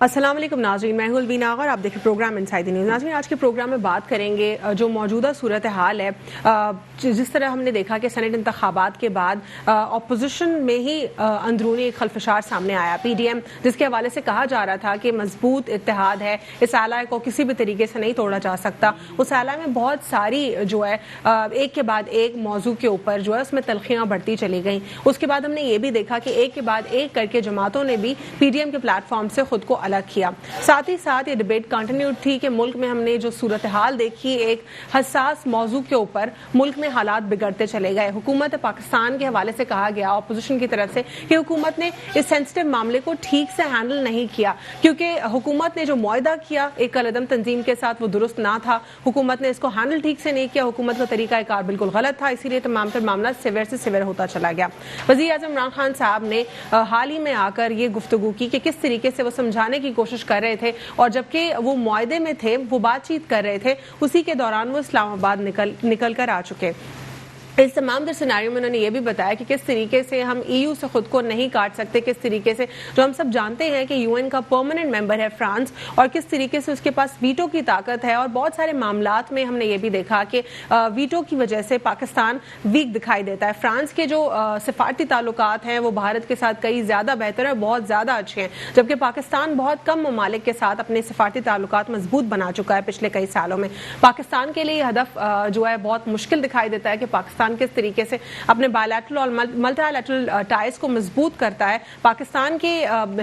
السلام علیکم ناظرین، میں ہوں الوین آغا اور آپ دیکھیں پروگرام انسائیڈ دی نیوز۔ ناظرین، آج کے پروگرام میں بات کریں گے جو موجودہ صورتحال ہے، جس طرح ہم نے دیکھا کہ سینٹ انتخابات کے بعد اپوزیشن میں ہی اندرونی ایک خلفشار سامنے آیا، پی ڈی ایم جس کے حوالے سے کہا جا رہا تھا کہ مضبوط اتحاد ہے، اس اعلی کو کسی بھی طریقے سے نہیں توڑا جا سکتا۔ اس اعلی میں بہت ساری جو ہے ایک کے بعد ایک موضوع کے اوپر جو ہے اس میں تلخیاں بڑھتی چلی گئیں۔ اس کے بعد ہم نے یہ بھی دیکھا کہ ایک کے بعد ایک کر کے جماعتوں نے بھی پی ڈی ایم کے پلیٹ فارم سے خود کو الگ کیا۔ ساتھ ہی ساتھ یہ ڈبیٹ کنٹینیو تھی کہ ملک میں ہم نے جو صورتحال دیکھی، ایک حساس موضوع کے اوپر ملک میں حالات بگڑتے چلے گئے۔ حکومت پاکستان کے حوالے سے کہا گیا اپوزیشن کی طرف سے کہ حکومت نے اس سینسٹیو معاملے کو ٹھیک سے ہینڈل نہیں کیا، کیونکہ حکومت نے جو معاہدہ کیا ایک کالعدم تنظیم کے ساتھ وہ درست نہ تھا، حکومت نے اس کو ہینڈل ٹھیک سے نہیں کیا، حکومت کا طریقہ کار بالکل غلط تھا، اسی لیے تمام پھر معاملہ سیویر سے سیویر ہوتا چلا گیا۔ وزیر اعظم عمران خان صاحب نے حال ہی میں آ کر یہ گفتگو کی کہ کس طریقے سے وہ سمجھانے کی کوشش کر رہے تھے، اور جبکہ وہ معاہدے میں تھے، وہ بات چیت کر رہے تھے، اسی کے دوران وہ اسلام آباد نکل کر آ چکے۔ اس تمام در سیناریو میں انہوں نے یہ بھی بتایا کہ کس طریقے سے ہم ای یو سے خود کو نہیں کاٹ سکتے، کس طریقے سے جو ہم سب جانتے ہیں کہ یو این کا پرماننٹ ممبر ہے فرانس، اور کس طریقے سے اس کے پاس ویٹو کی طاقت ہے، اور بہت سارے معاملات میں ہم نے یہ بھی دیکھا کہ ویٹو کی وجہ سے پاکستان ویک دکھائی دیتا ہے۔ فرانس کے جو سفارتی تعلقات ہیں وہ بھارت کے ساتھ کئی زیادہ بہتر ہیں، بہت زیادہ اچھے ہیں، جبکہ پاکستان بہت کم ممالک کے ساتھ اپنے سفارتی تعلقات مضبوط بنا چکا ہے پچھلے کئی سالوں میں۔ پاکستان کے لیے ہدف جو ہے بہت مشکل دکھائی دیتا ہے کہ پاکستان کس طریقے سے اپنے بائی لیٹرل اور ملٹی لیٹرل ٹائز کو مضبوط کرتا ہے۔ پاکستان کے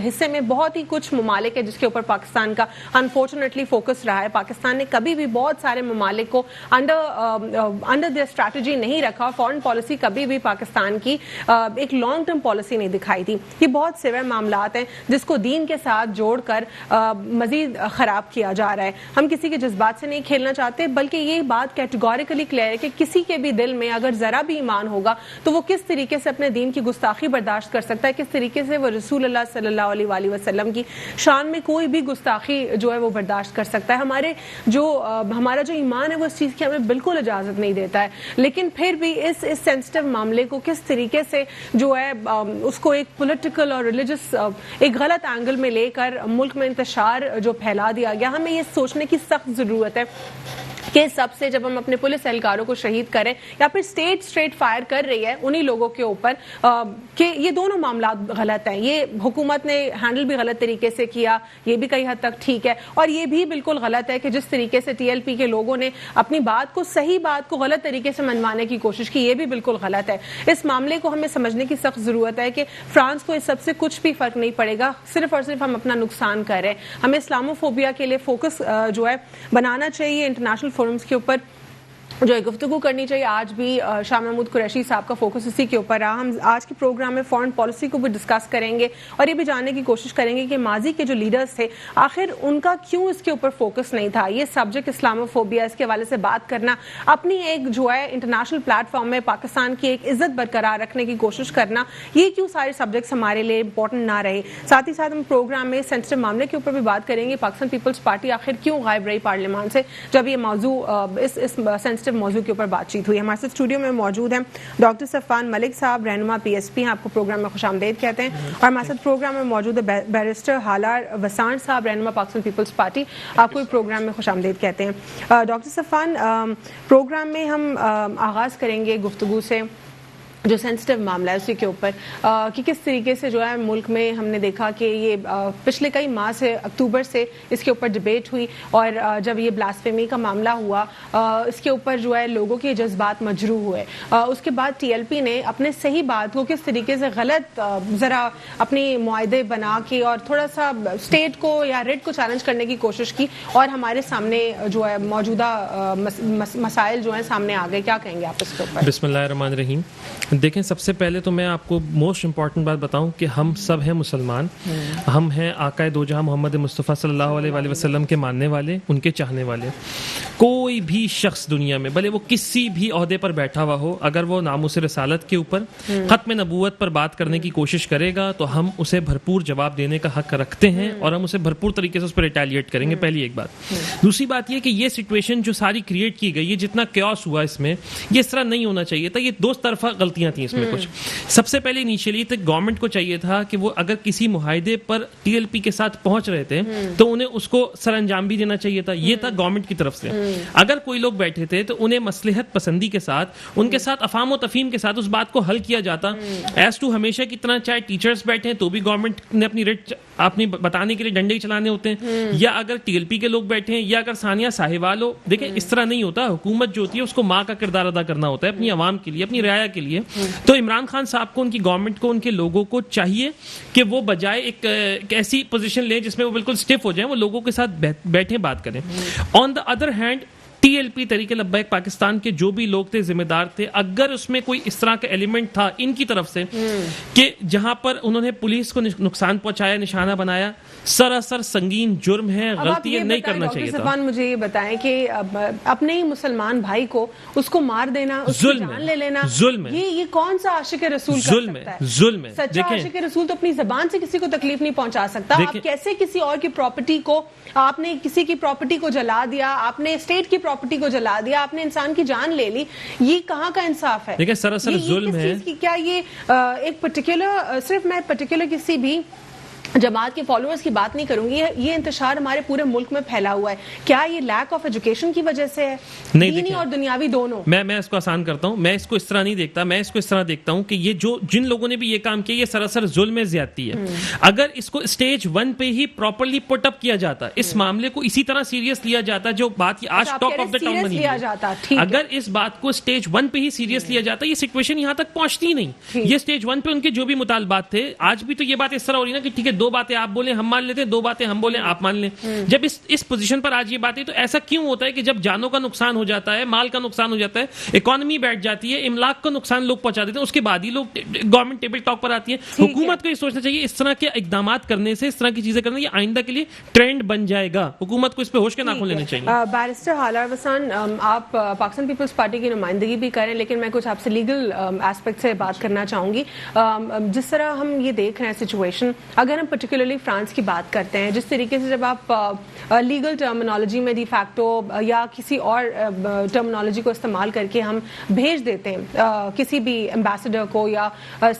حصے میں بہت ہی کچھ ممالک ہے جس کے اوپر پاکستان کا انفارچونیٹلی فوکس رہا ہے۔ پاکستان نے کبھی بھی بہت سارے ممالک کو انڈر دیئر اسٹریٹجی نہیں رکھا، فارن پالیسی کبھی بھی پاکستان کی ایک لانگ ٹرم پالیسی نہیں دکھائی تھی۔ یہ بہت سیویئر معاملات ہیں جس کو دین کے ساتھ جوڑ کر مزید خراب کیا جا رہا ہے۔ ہم کسی کے جذبات سے نہیں کھیلنا چاہتے، بلکہ یہ بات کیٹیگوریکلی کلیئر ہے کہ کسی کے بھی دل میں اگر ذرا بھی ایمان ہوگا تو وہ کس طریقے سے اپنے دین کی گستاخی برداشت کر سکتا ہے، کس طریقے سے وہ رسول اللہ صلی اللہ علیہ وآلہ وسلم کی شان میں کوئی بھی گستاخی جو ہے وہ برداشت کر سکتا ہے۔ ہمارا جو ایمان ہے وہ اس چیز کی ہمیں بالکل اجازت نہیں دیتا ہے، لیکن پھر بھی اس سینسٹیو معاملے کو کس طریقے سے جو ہے اس کو ایک پولیٹیکل اور ریلیجس ایک غلط اینگل میں لے کر ملک میں انتشار جو پھیلا دیا گیا، ہمیں یہ سوچنے کی سخت ضرورت ہے کہ سب سے جب ہم اپنے پولیس اہلکاروں کو شہید کریں یا پھر اسٹیٹ فائر کر رہی ہے انہی لوگوں کے اوپر کہ یہ دونوں معاملات غلط ہیں۔ یہ حکومت نے ہینڈل بھی غلط طریقے سے کیا، یہ بھی کئی حد تک ٹھیک ہے، اور یہ بھی بالکل غلط ہے کہ جس طریقے سے ٹی ایل پی کے لوگوں نے اپنی بات کو صحیح بات کو غلط طریقے سے منوانے کی کوشش کی، یہ بھی بالکل غلط ہے۔ اس معاملے کو ہمیں سمجھنے کی سخت ضرورت ہے کہ فرانس کو اس سب سے کچھ بھی فرق نہیں پڑے گا، صرف اور صرف ہم اپنا نقصان کر رہے ہیں۔ ہمیں اسلاموفوبیا کے لیے فوکس جو ہے بنانا چاہیے، انٹرنیشنل فورمز کے اوپر جو ہے گفتگو کرنی چاہیے۔ آج بھی شاہ محمود قریشی صاحب کا فوکس اسی کے اوپر رہا۔ ہم آج کے پروگرام میں فارن پالیسی کو بھی ڈسکس کریں گے اور یہ بھی جاننے کی کوشش کریں گے کہ ماضی کے جو لیڈرز تھے آخر ان کا کیوں اس کے اوپر فوکس نہیں تھا۔ یہ سبجیکٹ اسلاموفوبیا، اس کے حوالے سے بات کرنا، اپنی ایک جو ہے انٹرنیشنل پلیٹ فارم میں پاکستان کی ایک عزت برقرار رکھنے کی کوشش کرنا، یہ کیوں سارے سبجیکٹس ہمارے لیے امپورٹنٹ نہ رہے۔ ساتھ ہی ساتھ ہم پروگرام میں سینسٹیو معاملے کے اوپر بھی بات کریں گے، پاکستان پیپلز پارٹی آخر کیوں غائب رہی پارلیمان سے جب یہ موضوع اس سینسٹیو موضوع کے اوپر بات چیت ہوئی۔ ہمارے ساتھ اسٹوڈیو میں موجود ہیں ڈاکٹر صفوان ملک صاحب، رہنما پی ایس پی ہیں، آپ کو پروگرام میں خوش آمدید کہتے ہیں، اور ہمارے ساتھ پروگرام میں موجود ہے بیرسٹر حالار وسان صاحب، رہنما پاکستان پیپلز پارٹی، آپ کو پروگرام میں خوش آمدید کہتے ہیں۔ ڈاکٹر صفوان، پروگرام میں ہم آغاز کریں گے گفتگو سے جو سینسٹیو معاملہ ہے اسی کے اوپر کہ کس طریقے سے جو ہے ملک میں ہم نے دیکھا کہ یہ پچھلے کئی ماہ سے اکتوبر سے اس کے اوپر ڈبیٹ ہوئی، اور جب یہ بلاسفیمی کا معاملہ ہوا اس کے اوپر جو ہے لوگوں کے جذبات مجروح ہوئے۔ اس کے بعد ٹی ایل پی نے اپنے صحیح بات کو کس طریقے سے غلط ذرا اپنی معاہدے بنا کے اور تھوڑا سا اسٹیٹ کو یا ریڈ کو چیلنج کرنے کی کوشش کی، اور ہمارے سامنے جو ہے موجودہ مسائل جو ہیں سامنے آ گئے۔ کیا کہیں گے آپ اس کے اوپر؟ بسم اللہ الرحمن الرحیم۔ دیکھیں، سب سے پہلے تو میں آپ کو موسٹ امپورٹنٹ بات بتاؤں کہ ہم سب ہیں مسلمان، ہم ہیں آقائے دو جہاں محمد مصطفیٰ صلی اللہ علیہ وآلہ وسلم کے ماننے والے، ان کے چاہنے والے۔ کوئی بھی شخص دنیا میں بھلے وہ کسی بھی عہدے پر بیٹھا ہوا ہو، اگر وہ ناموس رسالت کے اوپر ختم نبوت پر بات کرنے کی کوشش کرے گا تو ہم اسے بھرپور جواب دینے کا حق رکھتے ہیں، اور ہم اسے بھرپور طریقے سے اس پر ریٹیلیٹ کریں گے۔ پہلی ایک بات۔ دوسری بات یہ کہ یہ سچویشن جو ساری کریٹ کی گئی، یہ جتنا کیوس ہوا اس میں، یہ اس طرح نہیں ہونا چاہیے تھا، یہ دو طرفہ غلطیاں غلطیاں تھیں اس میں کچھ. سب سے پہلے انیشیلی تک گورنمنٹ کو چاہیے تھا کہ وہ اگر کسی معاہدے پر ٹی ایل پی کے ساتھ پہنچ رہے تھے تو انہیں اس کو سر انجام بھی دینا چاہیے تھا. یہ تھا گورنمنٹ کی طرف سے. اگر کوئی لوگ بیٹھے تھے تو انہیں مصلحت پسندی کے ساتھ ان کے ساتھ افہام و تفہیم کے ساتھ اس بات کو حل کیا جاتا. ایز ٹو ہمیشہ کی طرح چاہے ٹیچرز بیٹھے ہیں تو بھی گورنمنٹ نے اپنی ریٹ اپنی بتانے کے لیے ڈنڈے چلانے ہوتے ہیں, یا اگر ٹی ایل پی کے لوگ بیٹھے ہیں, یا اگر ثانیہ ساہیوال ہو. دیکھیں اس طرح نہیں ہوتا. حکومت جو ہوتی ہے اس کو ماں کا کردار ادا کرنا ہوتا ہے اپنی عوام کے لیے, اپنی رعایا کے لیے. تو عمران خان صاحب کو, ان کی گورنمنٹ کو, ان کے لوگوں کو چاہیے کہ وہ بجائے ایک ایسی پوزیشن لیں جس میں وہ بالکل اسٹف ہو جائیں, وہ لوگوں کے ساتھ بیٹھیں بات کریں. On the other hand T L P Tehreek Labbaik Pakistan کے جو بھی لوگ تھے, ذمہ دار تھے, اگر اس میں کوئی اس طرح کا ایلیمنٹ تھا ان کی طرف سے کہ جہاں پر انہوں نے پولیس کو نقصان پہنچایا, نشانہ بنایا, سراسر سنگین جرم ہے, غلطی نہیں کرنا چاہیے تھا. مجھے یہ بتائیں کہ اپنے ہی مسلمان بھائی کو اس کو مار دینا, اس کی جان لے لینا, ظلم ہے. یہ کون سا عاشق رسول کر سکتا ہے؟ ظلم ہے. سچا عاشق رسول تو اپنی زبان سے کسی کو تکلیف نہیں پہنچا سکتا. آپ کیسے کسی اور کی پراپرٹی کو, آپ نے کسی کی پراپرٹی کو جلا دیا, آپ نے اسٹیٹ کی پراپرٹی کو جلا دیا, آپ نے انسان کی جان لے لی, یہ کہاں کا انصاف ہے؟ دیکھیں سراسر ظلم ہے. کیا یہ ایک پرٹیکولر, صرف میں پرٹیکولر کسی بھی جماعت کے فالوورز کی بات نہیں کروں گی, یہ انتشار ہمارے پورے ملک میں پھیلا ہوا ہے. کیا یہ لیک آف ایجوکیشن کی وجہ سے ہے؟ دینی اور دنیاوی دونوں. میں اس کو آسان کرتا ہوں, میں اس کو اس طرح نہیں دیکھتا. میں اس کو اس طرح دیکھتا ہوں کہ یہ جو جن لوگوں نے بھی یہ کام کیا, یہ سراسر ظلم ہے, زیادتی ہے. اگر اس کو اسٹیج 1 پہ ہی پراپرلی پٹ اپ کیا جاتا, اس معاملے کو اسی طرح سیریس لیا جاتا جو بات آج ٹاک آف دا ٹاؤن بنی ہے, اگر اس بات کو اسٹیج 1 پہ ہی سیریس لیا جاتا, یہ سچویشن یہاں تک پہنچتی نہیں. یہ اسٹیج 1 پہ ان کے جو بھی مطالبات تھے, آج بھی تو یہ بات اس طرح ہو رہی ہے نا کہ ٹھیک ہے 2 باتیں آپ بولیں ہم مان لیتے, 2 باتیں ہم بولیں آپ مان لیں. جب اس پوزیشن پر آج یہ باتیں, تو ایسا کیوں ہوتا ہے کہ جب جانوں کا نقصان ہو جاتا ہے, مال کا نقصان ہو جاتا ہے, اکانومی بیٹھ جاتی ہے, املاک کا نقصان لوگ پہنچا دیتے ہیں, اس کے بعد ہی لوگ گورنمنٹ ٹیبل ٹاک پر آتی ہے. حکومت کو یہ سوچنا چاہیے اس طرح کے اقدامات کرنے سے, اس طرح کی چیزیں کرنے, یہ آئندہ کے لیے ٹرینڈ بن جائے گا. حکومت کو اس پہ ہوش کے ناخن لینے چاہیے. بیرسٹر حالار وسان, آپ پاکستان پیپلز پارٹی کی نمائندگی بھی کریں, لیکن میں کچھ آپ سے لیگل ایسپیکٹ سے بات کرنا چاہوں گی. جس طرح ہم یہ دیکھ رہے ہیں سچویشن, اگر ہم پرٹیکولرلی فرانس کی بات کرتے ہیں, جس طریقے سے جب آپ لیگل ٹرمینالوجی میں ڈی فیکٹو یا کسی اور ٹرمینالوجی کو استعمال کر کے ہم بھیج دیتے ہیں کسی بھی ایمبیسڈر کو یا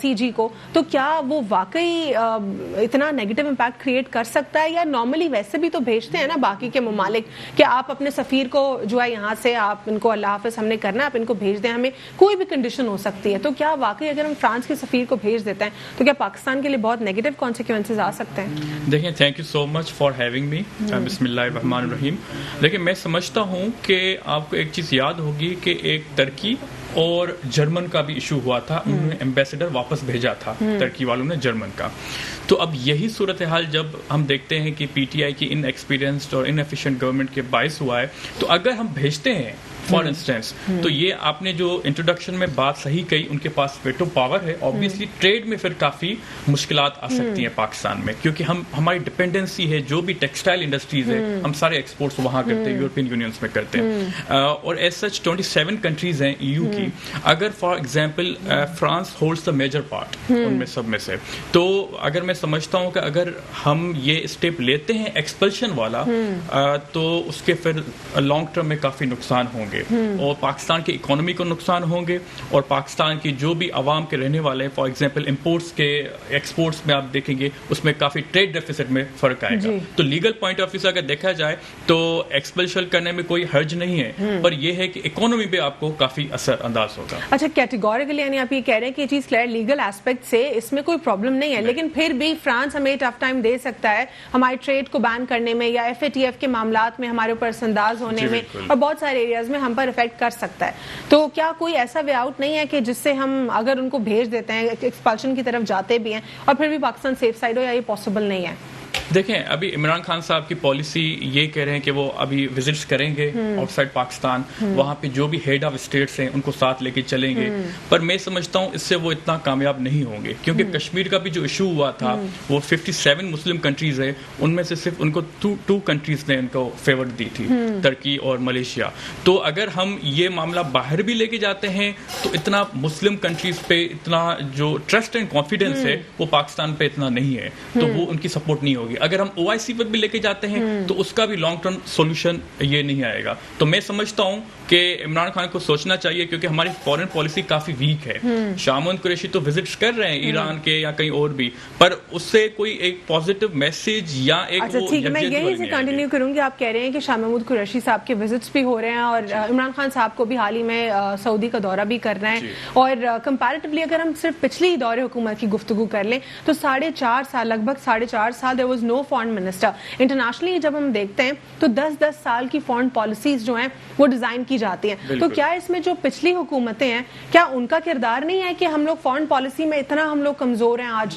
سی جی کو, تو کیا وہ واقعی اتنا نیگیٹو امپیکٹ کریٹ کر سکتا ہے؟ یا نارملی ویسے بھی تو بھیجتے ہیں نا باقی کے ممالک کہ آپ اپنے سفیر کو جو ہے یہاں سے آپ ان کو اللہ حافظ ہم نے کرنا ہے, آپ ان کو بھیج دیں, ہمیں کوئی بھی کنڈیشن ہو سکتی ہے. تو کیا واقعی اگر ہم فرانس کے سفیر کو بھیج دیتے ہیں تو کیا پاکستان کے لیے بہت نیگیٹو کانسیکوینسز آ سکتے ہیں؟ دیکھیں, thank you so much for having me. بسم اللہ الرحمن الرحیم. لیکن میں سمجھتا ہوں کہ آپ کو ایک چیز یاد ہوگی کہ ایک ترکی اور جرمن کا بھی ایشو ہوا تھا, انہوں نے ایمبیسڈر واپس بھیجا تھا ترکی والوں نے جرمن کا. تو اب یہی صورتحال جب ہم دیکھتے ہیں کہ پی ٹی آئی کی ان ایکسپیرینسڈ اور ان ایفیشینٹ گورنمنٹ کے باعث ہوا ہے, تو اگر ہم بھیجتے ہیں فار انسٹنس, تو یہ آپ نے جو انٹروڈکشن میں بات صحیح کہی, ان کے پاس ویٹو پاور ہے. آبویسلی ٹریڈ میں پھر کافی مشکلات آ سکتی ہیں پاکستان میں, کیونکہ ہماری ڈپینڈنسی ہے جو بھی ٹیکسٹائل انڈسٹریز ہے, ہم سارے ایکسپورٹس وہاں کرتے ہیں, یورپین یونینس میں کرتے ہیں. اور ایز سچ 27 کنٹریز ہیں ای یو کی. اگر for example France holds the major part ان میں سب میں سے, تو اگر میں سمجھتا ہوں کہ اگر ہم یہ اسٹیپ لیتے ہیں ایکسپلشن والا, تو اس کے پھر لانگ ٹرم میں کافی نقصان ہوں گے, اور پاکستان کی اکانومی کو نقصان ہوں گے, اور پاکستان کی جو بھی عوام کے رہنے والے ہیں, فار ایگزامپل امپورٹس کے ایکسپورٹس میں آپ دیکھیں گے اس میں کافی ٹریڈ ڈیفیسٹ میں فرق آئے گا. تو لیگل پوائنٹ آف ویو سے اگر دیکھا جائے تو ایکسپلشن کرنے میں کوئی حرج نہیں ہے, پر یہ ہے کہ اکانومی پہ آپ کو کافی اثر انداز ہوگا. اچھا, کیٹیگوریکلی یعنی آپ یہ کہہ رہے ہیں کہ یہ چیز کلیئر لیگل ایسپیکٹ سے اس میں کوئی پرابلم نہیں ہے, لیکن پھر بھی فرانس ہمیں ٹف ٹائم دے سکتا ہے ہماری ٹریڈ کو بین کرنے میں, یا ایف اے ٹی ایف کے معاملات میں ہمارے اوپر اثر انداز ہونے میں, اور بہت سارے ایریاز میں ہم پر افیکٹ کر سکتا ہے. تو کیا کوئی ایسا وے آؤٹ نہیں ہے کہ جس سے ہم اگر ان کو بھیج دیتے ہیں, ایکسپلشن کی طرف جاتے بھی ہیں, اور پھر بھی پاکستان سیف سائڈ ہو, یا یہ پاسبل نہیں ہے؟ دیکھیں, ابھی عمران خان صاحب کی پالیسی یہ کہہ رہے ہیں کہ وہ ابھی وزٹس کریں گے آؤٹ سائڈ پاکستان, وہاں پہ جو بھی ہیڈ آف اسٹیٹس ہیں ان کو ساتھ لے کے چلیں گے, پر میں سمجھتا ہوں اس سے وہ اتنا کامیاب نہیں ہوں گے, کیونکہ کشمیر کا بھی جو ایشو ہوا تھا وہ 57 مسلم کنٹریز ہے, ان میں سے صرف ان کو 2 کنٹریز نے ان کو فیور دی تھی, ترکی اور ملیشیا. تو اگر ہم یہ معاملہ باہر بھی لے کے جاتے ہیں تو اتنا مسلم کنٹریز پہ اتنا جو ٹرسٹ اینڈ کانفیڈینس ہے وہ پاکستان پہ اتنا نہیں ہے, تو وہ ان کی سپورٹ نہیں ہوگی. اگر ہم OIC پر بھی لے کے جاتے ہیں تو اس کا بھی لانگ ٹرم سولوشن یہ نہیں آئے گا. تو میں سمجھتا ہوں کہ عمران خان کو سوچنا چاہیے, کیونکہ ہماری فورن پالیسی کافی ویک ہے. شاہ محمود قریشی تو وزٹس کر رہے ہیں ایران کے یا کہیں اور بھی, پر اس سے کوئی ایک پازیٹیو میسج یا ایک اچھا ٹھیک, میں یہیں سے کنٹینیو کروں گی. آپ کہہ رہے ہیں کہ شاہ محمود قریشی صاحب کے وزٹس بھی ہو رہے ہیں اور عمران خان صاحب کو بھی حال ہی میں سعودی کا دورہ بھی کر رہے ہیں, اور کمپیریٹیولی اگر ہم صرف پچھلی دور حکومت کی گفتگو کر لیں تو 4.5 سال, لگ بھگ 4.5 سال there was no foreign minister. Internationally جب ہم دیکھتے ہیں تو 10 سال کی فورن پالیسیز جو ہیں وہ ڈیزائن کی جاتی ہیں. تو کیا اس میں جو پچھلی حکومتیں ہیں, کیا ان کا کردار نہیں ہے کہ ہم لوگ فورن پالیسی میں اتنا ہم لوگ کمزور ہیں آج؟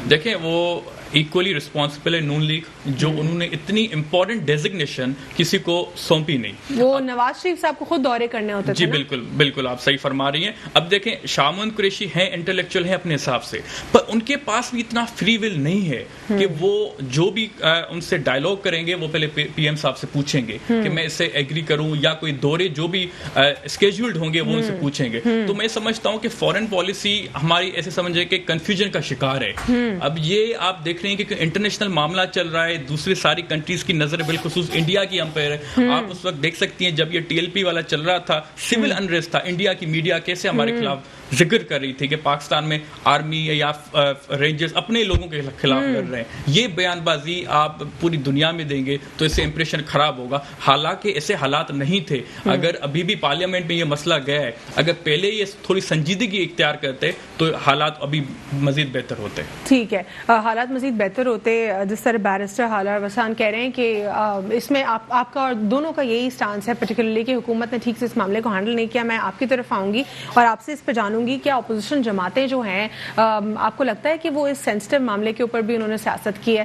دیکھیں وہ ایکولی رسپانسبل ہے نون لیگ, جو انہوں نے اتنی امپورٹنٹ ڈیزگنیشن کسی کو سونپی نہیں. وہ نواز شریف صاحب کو خود دورے کرنے ہوتے تھے. جی بالکل بالکل, آپ صحیح فرما رہی ہیں. اب دیکھیں شاہ محمود قریشی ہیں انٹلیکچوئل ہیں اپنے حساب سے, پر ان کے پاس بھی اتنا فری ول نہیں ہے کہ وہ جو بھی ان سے ڈائلاگ کریں گے وہ پہلے PM صاحب سے پوچھیں گے کہ میں اس سے ایگری کروں, یا کوئی دورے جو بھی اسکیجولڈ ہوں گے وہ ان سے پوچھیں گے. تو میں سمجھتا ہوں کہ فورن پالیسی ہماری ایسے سمجھے کہ کنفیوژن کا شکار ہے. اب یہ آپ دیکھ رہے ہیں کہ انٹرنیشنل معاملہ چل رہا ہے, دوسری ساری کنٹریز کی نظر بالخصوص انڈیا کی ہم پہ ہے. آپ اس وقت دیکھ سکتی ہیں جب یہ TLP والا چل رہا تھا, سول انریسٹ تھا, انڈیا کی میڈیا کیسے ہمارے خلاف ذکر کر رہی تھی کہ پاکستان میں آرمی یا رینجرز اپنے لوگوں کے خلاف لڑ رہے ہیں. یہ بیان بازی آپ پوری دنیا میں دیں گے تو اس سے امپریشن خراب ہوگا. حالانکہ ایسے حالات نہیں تھے. اگر ابھی بھی پارلیمنٹ میں یہ مسئلہ گیا ہے, اگر پہلے یہ تھوڑی سنجیدگی اختیار کرتے تو حالات ابھی مزید بہتر ہوتے. ٹھیک ہے, حالات مزید بہتر ہوتے. جس طرح بیرسٹر حالار وسان کہہ رہے ہیں کہ اس میں آپ کا اور دونوں کا یہی سٹانس ہے پرٹیکولرلی کہ حکومت نے ٹھیک سے اس معاملے کو ہینڈل نہیں کیا. میں آپ کی طرف آؤں گی اور آپ سے اس پہ جانوں گی کہ اپوزیشن جماعتیں جو ہیں آپ کو لگتا ہے کہ وہ اس سینسٹیو معاملے کے اوپر بھی انہوں نے سیاست کی ہے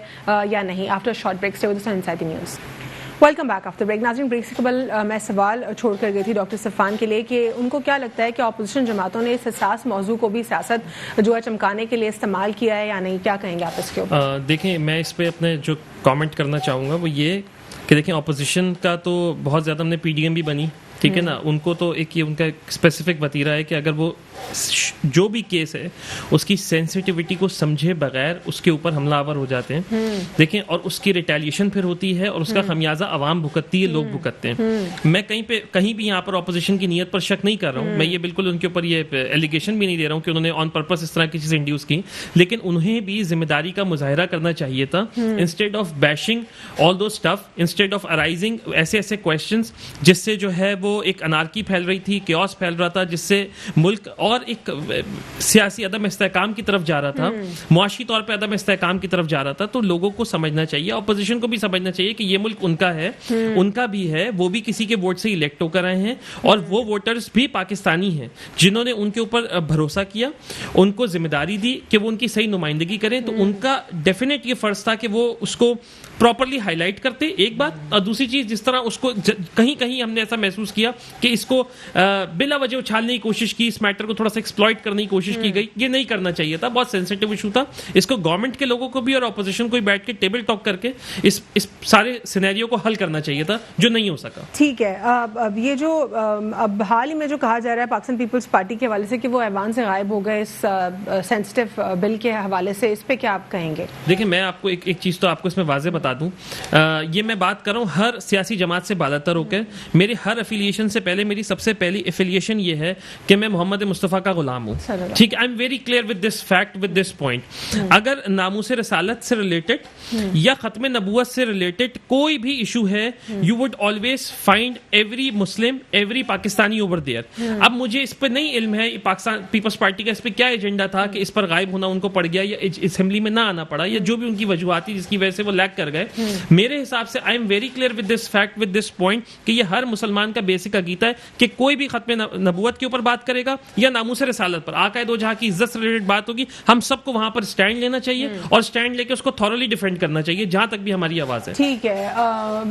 یا نہیں؟ After short break stay with insight news. Welcome back after break. ناظرین, بریک سے قبل میں سوال چھوڑ کر گئی تھی ڈاکٹر صفان کے لیے کہ ان کو کیا لگتا ہے کہ اپوزیشن جماعتوں نے اس حساس موضوع کو بھی سیاست جو ہے چمکانے کے لیے استعمال کیا ہے یا نہیں؟ کیا کہیں گے آپ اس کے اوپر؟ دیکھیں, میں اس پہ اپنے جو کامنٹ کرنا چاہوں گا وہ یہ کہ دیکھیں اپوزیشن کا تو بہت زیادہ ہم نے PDM بھی بنی, ٹھیک ہے نا. ان کو تو ایک یہ ان کا اسپیسیفک وتیرہ ہے کہ اگر وہ جو بھی کیس ہے اس کی سینسٹیوٹی کو سمجھے بغیر اس کے اوپر حملہ آور ہو جاتے ہیں. دیکھیں, اور اس کی ریٹیلیشن پھر ہوتی ہے اور اس کا خمیازہ عوام بھگتتی ہے, لوگ بھگتتے ہیں. میں کہیں بھی یہاں پر اپوزیشن کی نیت پر شک نہیں کر رہا ہوں. میں یہ بالکل ان کے اوپر یہ ایلیگیشن بھی نہیں دے رہا ہوں کہ انہوں نے آن پرپس اس طرح کی چیزیں انڈیوس کی, لیکن انہیں بھی ذمہ داری کا مظاہرہ کرنا چاہیے تھا. Instead of bashing all those stuff, instead of arising ایسے کویشچنز جس سے جو ہے وہ ایک انارکی پھیل رہی تھی, کیوس پھیل رہا تھا, جس سے ملک اور ایک سیاسی عدم استحکام کی طرف جا رہا تھا, معاشی طور پہ عدم استحکام کی طرف جا رہا تھا. تو لوگوں کو سمجھنا چاہیے, اپوزیشن کو بھی سمجھنا چاہیے کہ یہ ملک ان کا ہے, ان کا بھی ہے, وہ بھی کسی کے ووٹ سے الیکٹ ہو کر آئے ہیں, اور وہ ووٹرز بھی پاکستانی ہیں جنہوں نے ان کے اوپر بھروسہ کیا, ان کو ذمہ داری دی کہ وہ ان کی صحیح نمائندگی کریں. تو ان کا ڈیفینیٹ یہ فرض تھا کہ وہ اس کو پراپرلی ہائی لائٹ کرتے. ایک بات, اور دوسری چیز, جس طرح اس کو کہیں ہم نے ایسا محسوس کیا کہ اس کو بلا وجہ اچھالنے کی کوشش کی, اس میٹر کو تھوڑا سا ایکسپلائٹ کرنے کی کوشش کی گئی. یہ نہیں کرنا چاہیے تھا, بہت سینسیٹیو ایشو تھا. اس کو گورنمنٹ کے لوگوں کو بھی اور اپوزیشن کو بھی بیٹھ کے ٹیبل ٹاک کر کے اس سارے سینیریو کو حل کرنا چاہیے تھا, جو نہیں ہو سکا. ٹھیک ہے, اب یہ جو اب حال ہی میں جو کہا جا رہا ہے پاکستان پیپلز پارٹی کے حوالے سے کہ وہ ایوان سے غائب ہو گئے اس سینسیٹیو بل کے حوالے سے, اس پہ کیا آپ کہیں گے؟ دیکھیں, میں آپ کو ایک چیز تو آپ کو اس میں واضح بتا دوں. یہ میں بات کر رہا ہوں ہر سیاسی جماعت سے بالاتر ہو کے. میرے ہر افیلیشن سے پہلے میری سب سے پہلی افیلیشن یہ ہے کہ میں محمد مصطفیٰ کا غلام ہوں. ٹھیک ہے, I am very clear with this fact, with this point. اگر ناموس رسالت سے ریلیٹڈ یا ختم نبوت سے ریلیٹڈ کوئی بھی ایشو ہے, you would always find every Muslim, every Pakistani over there. اب مجھے اس پہ نہیں علم ہے پاکستان پیپلز پارٹی کا اس پہ کیا ایجنڈا تھا کہ اس پر غائب ہونا ان کو پڑ گیا, یا اسمبلی میں نہ آنا پڑا, یا جو بھی ان کی وجوہات تھی جس کی وجہ سے وہ لیگ کر گئے. میرے حساب سے I am very clear with this fact, with this point, کہ یہ ہر مسلمان کا بیسک عقیدہ ہے کہ کوئی بھی ختم نبوت کے اوپر بات کرے گا یا ناموس رسالت پر, آقائے دو جہاں کی عزت سے ریلیٹڈ بات ہوگی, ہم سب کو وہاں پر اسٹینڈ لینا چاہیے اور اسٹینڈ لے کے اس کو تھورلی ڈیفینڈ کرنا چاہیے جہاں تک بھی ہماری آواز ہے. ٹھیک ہے,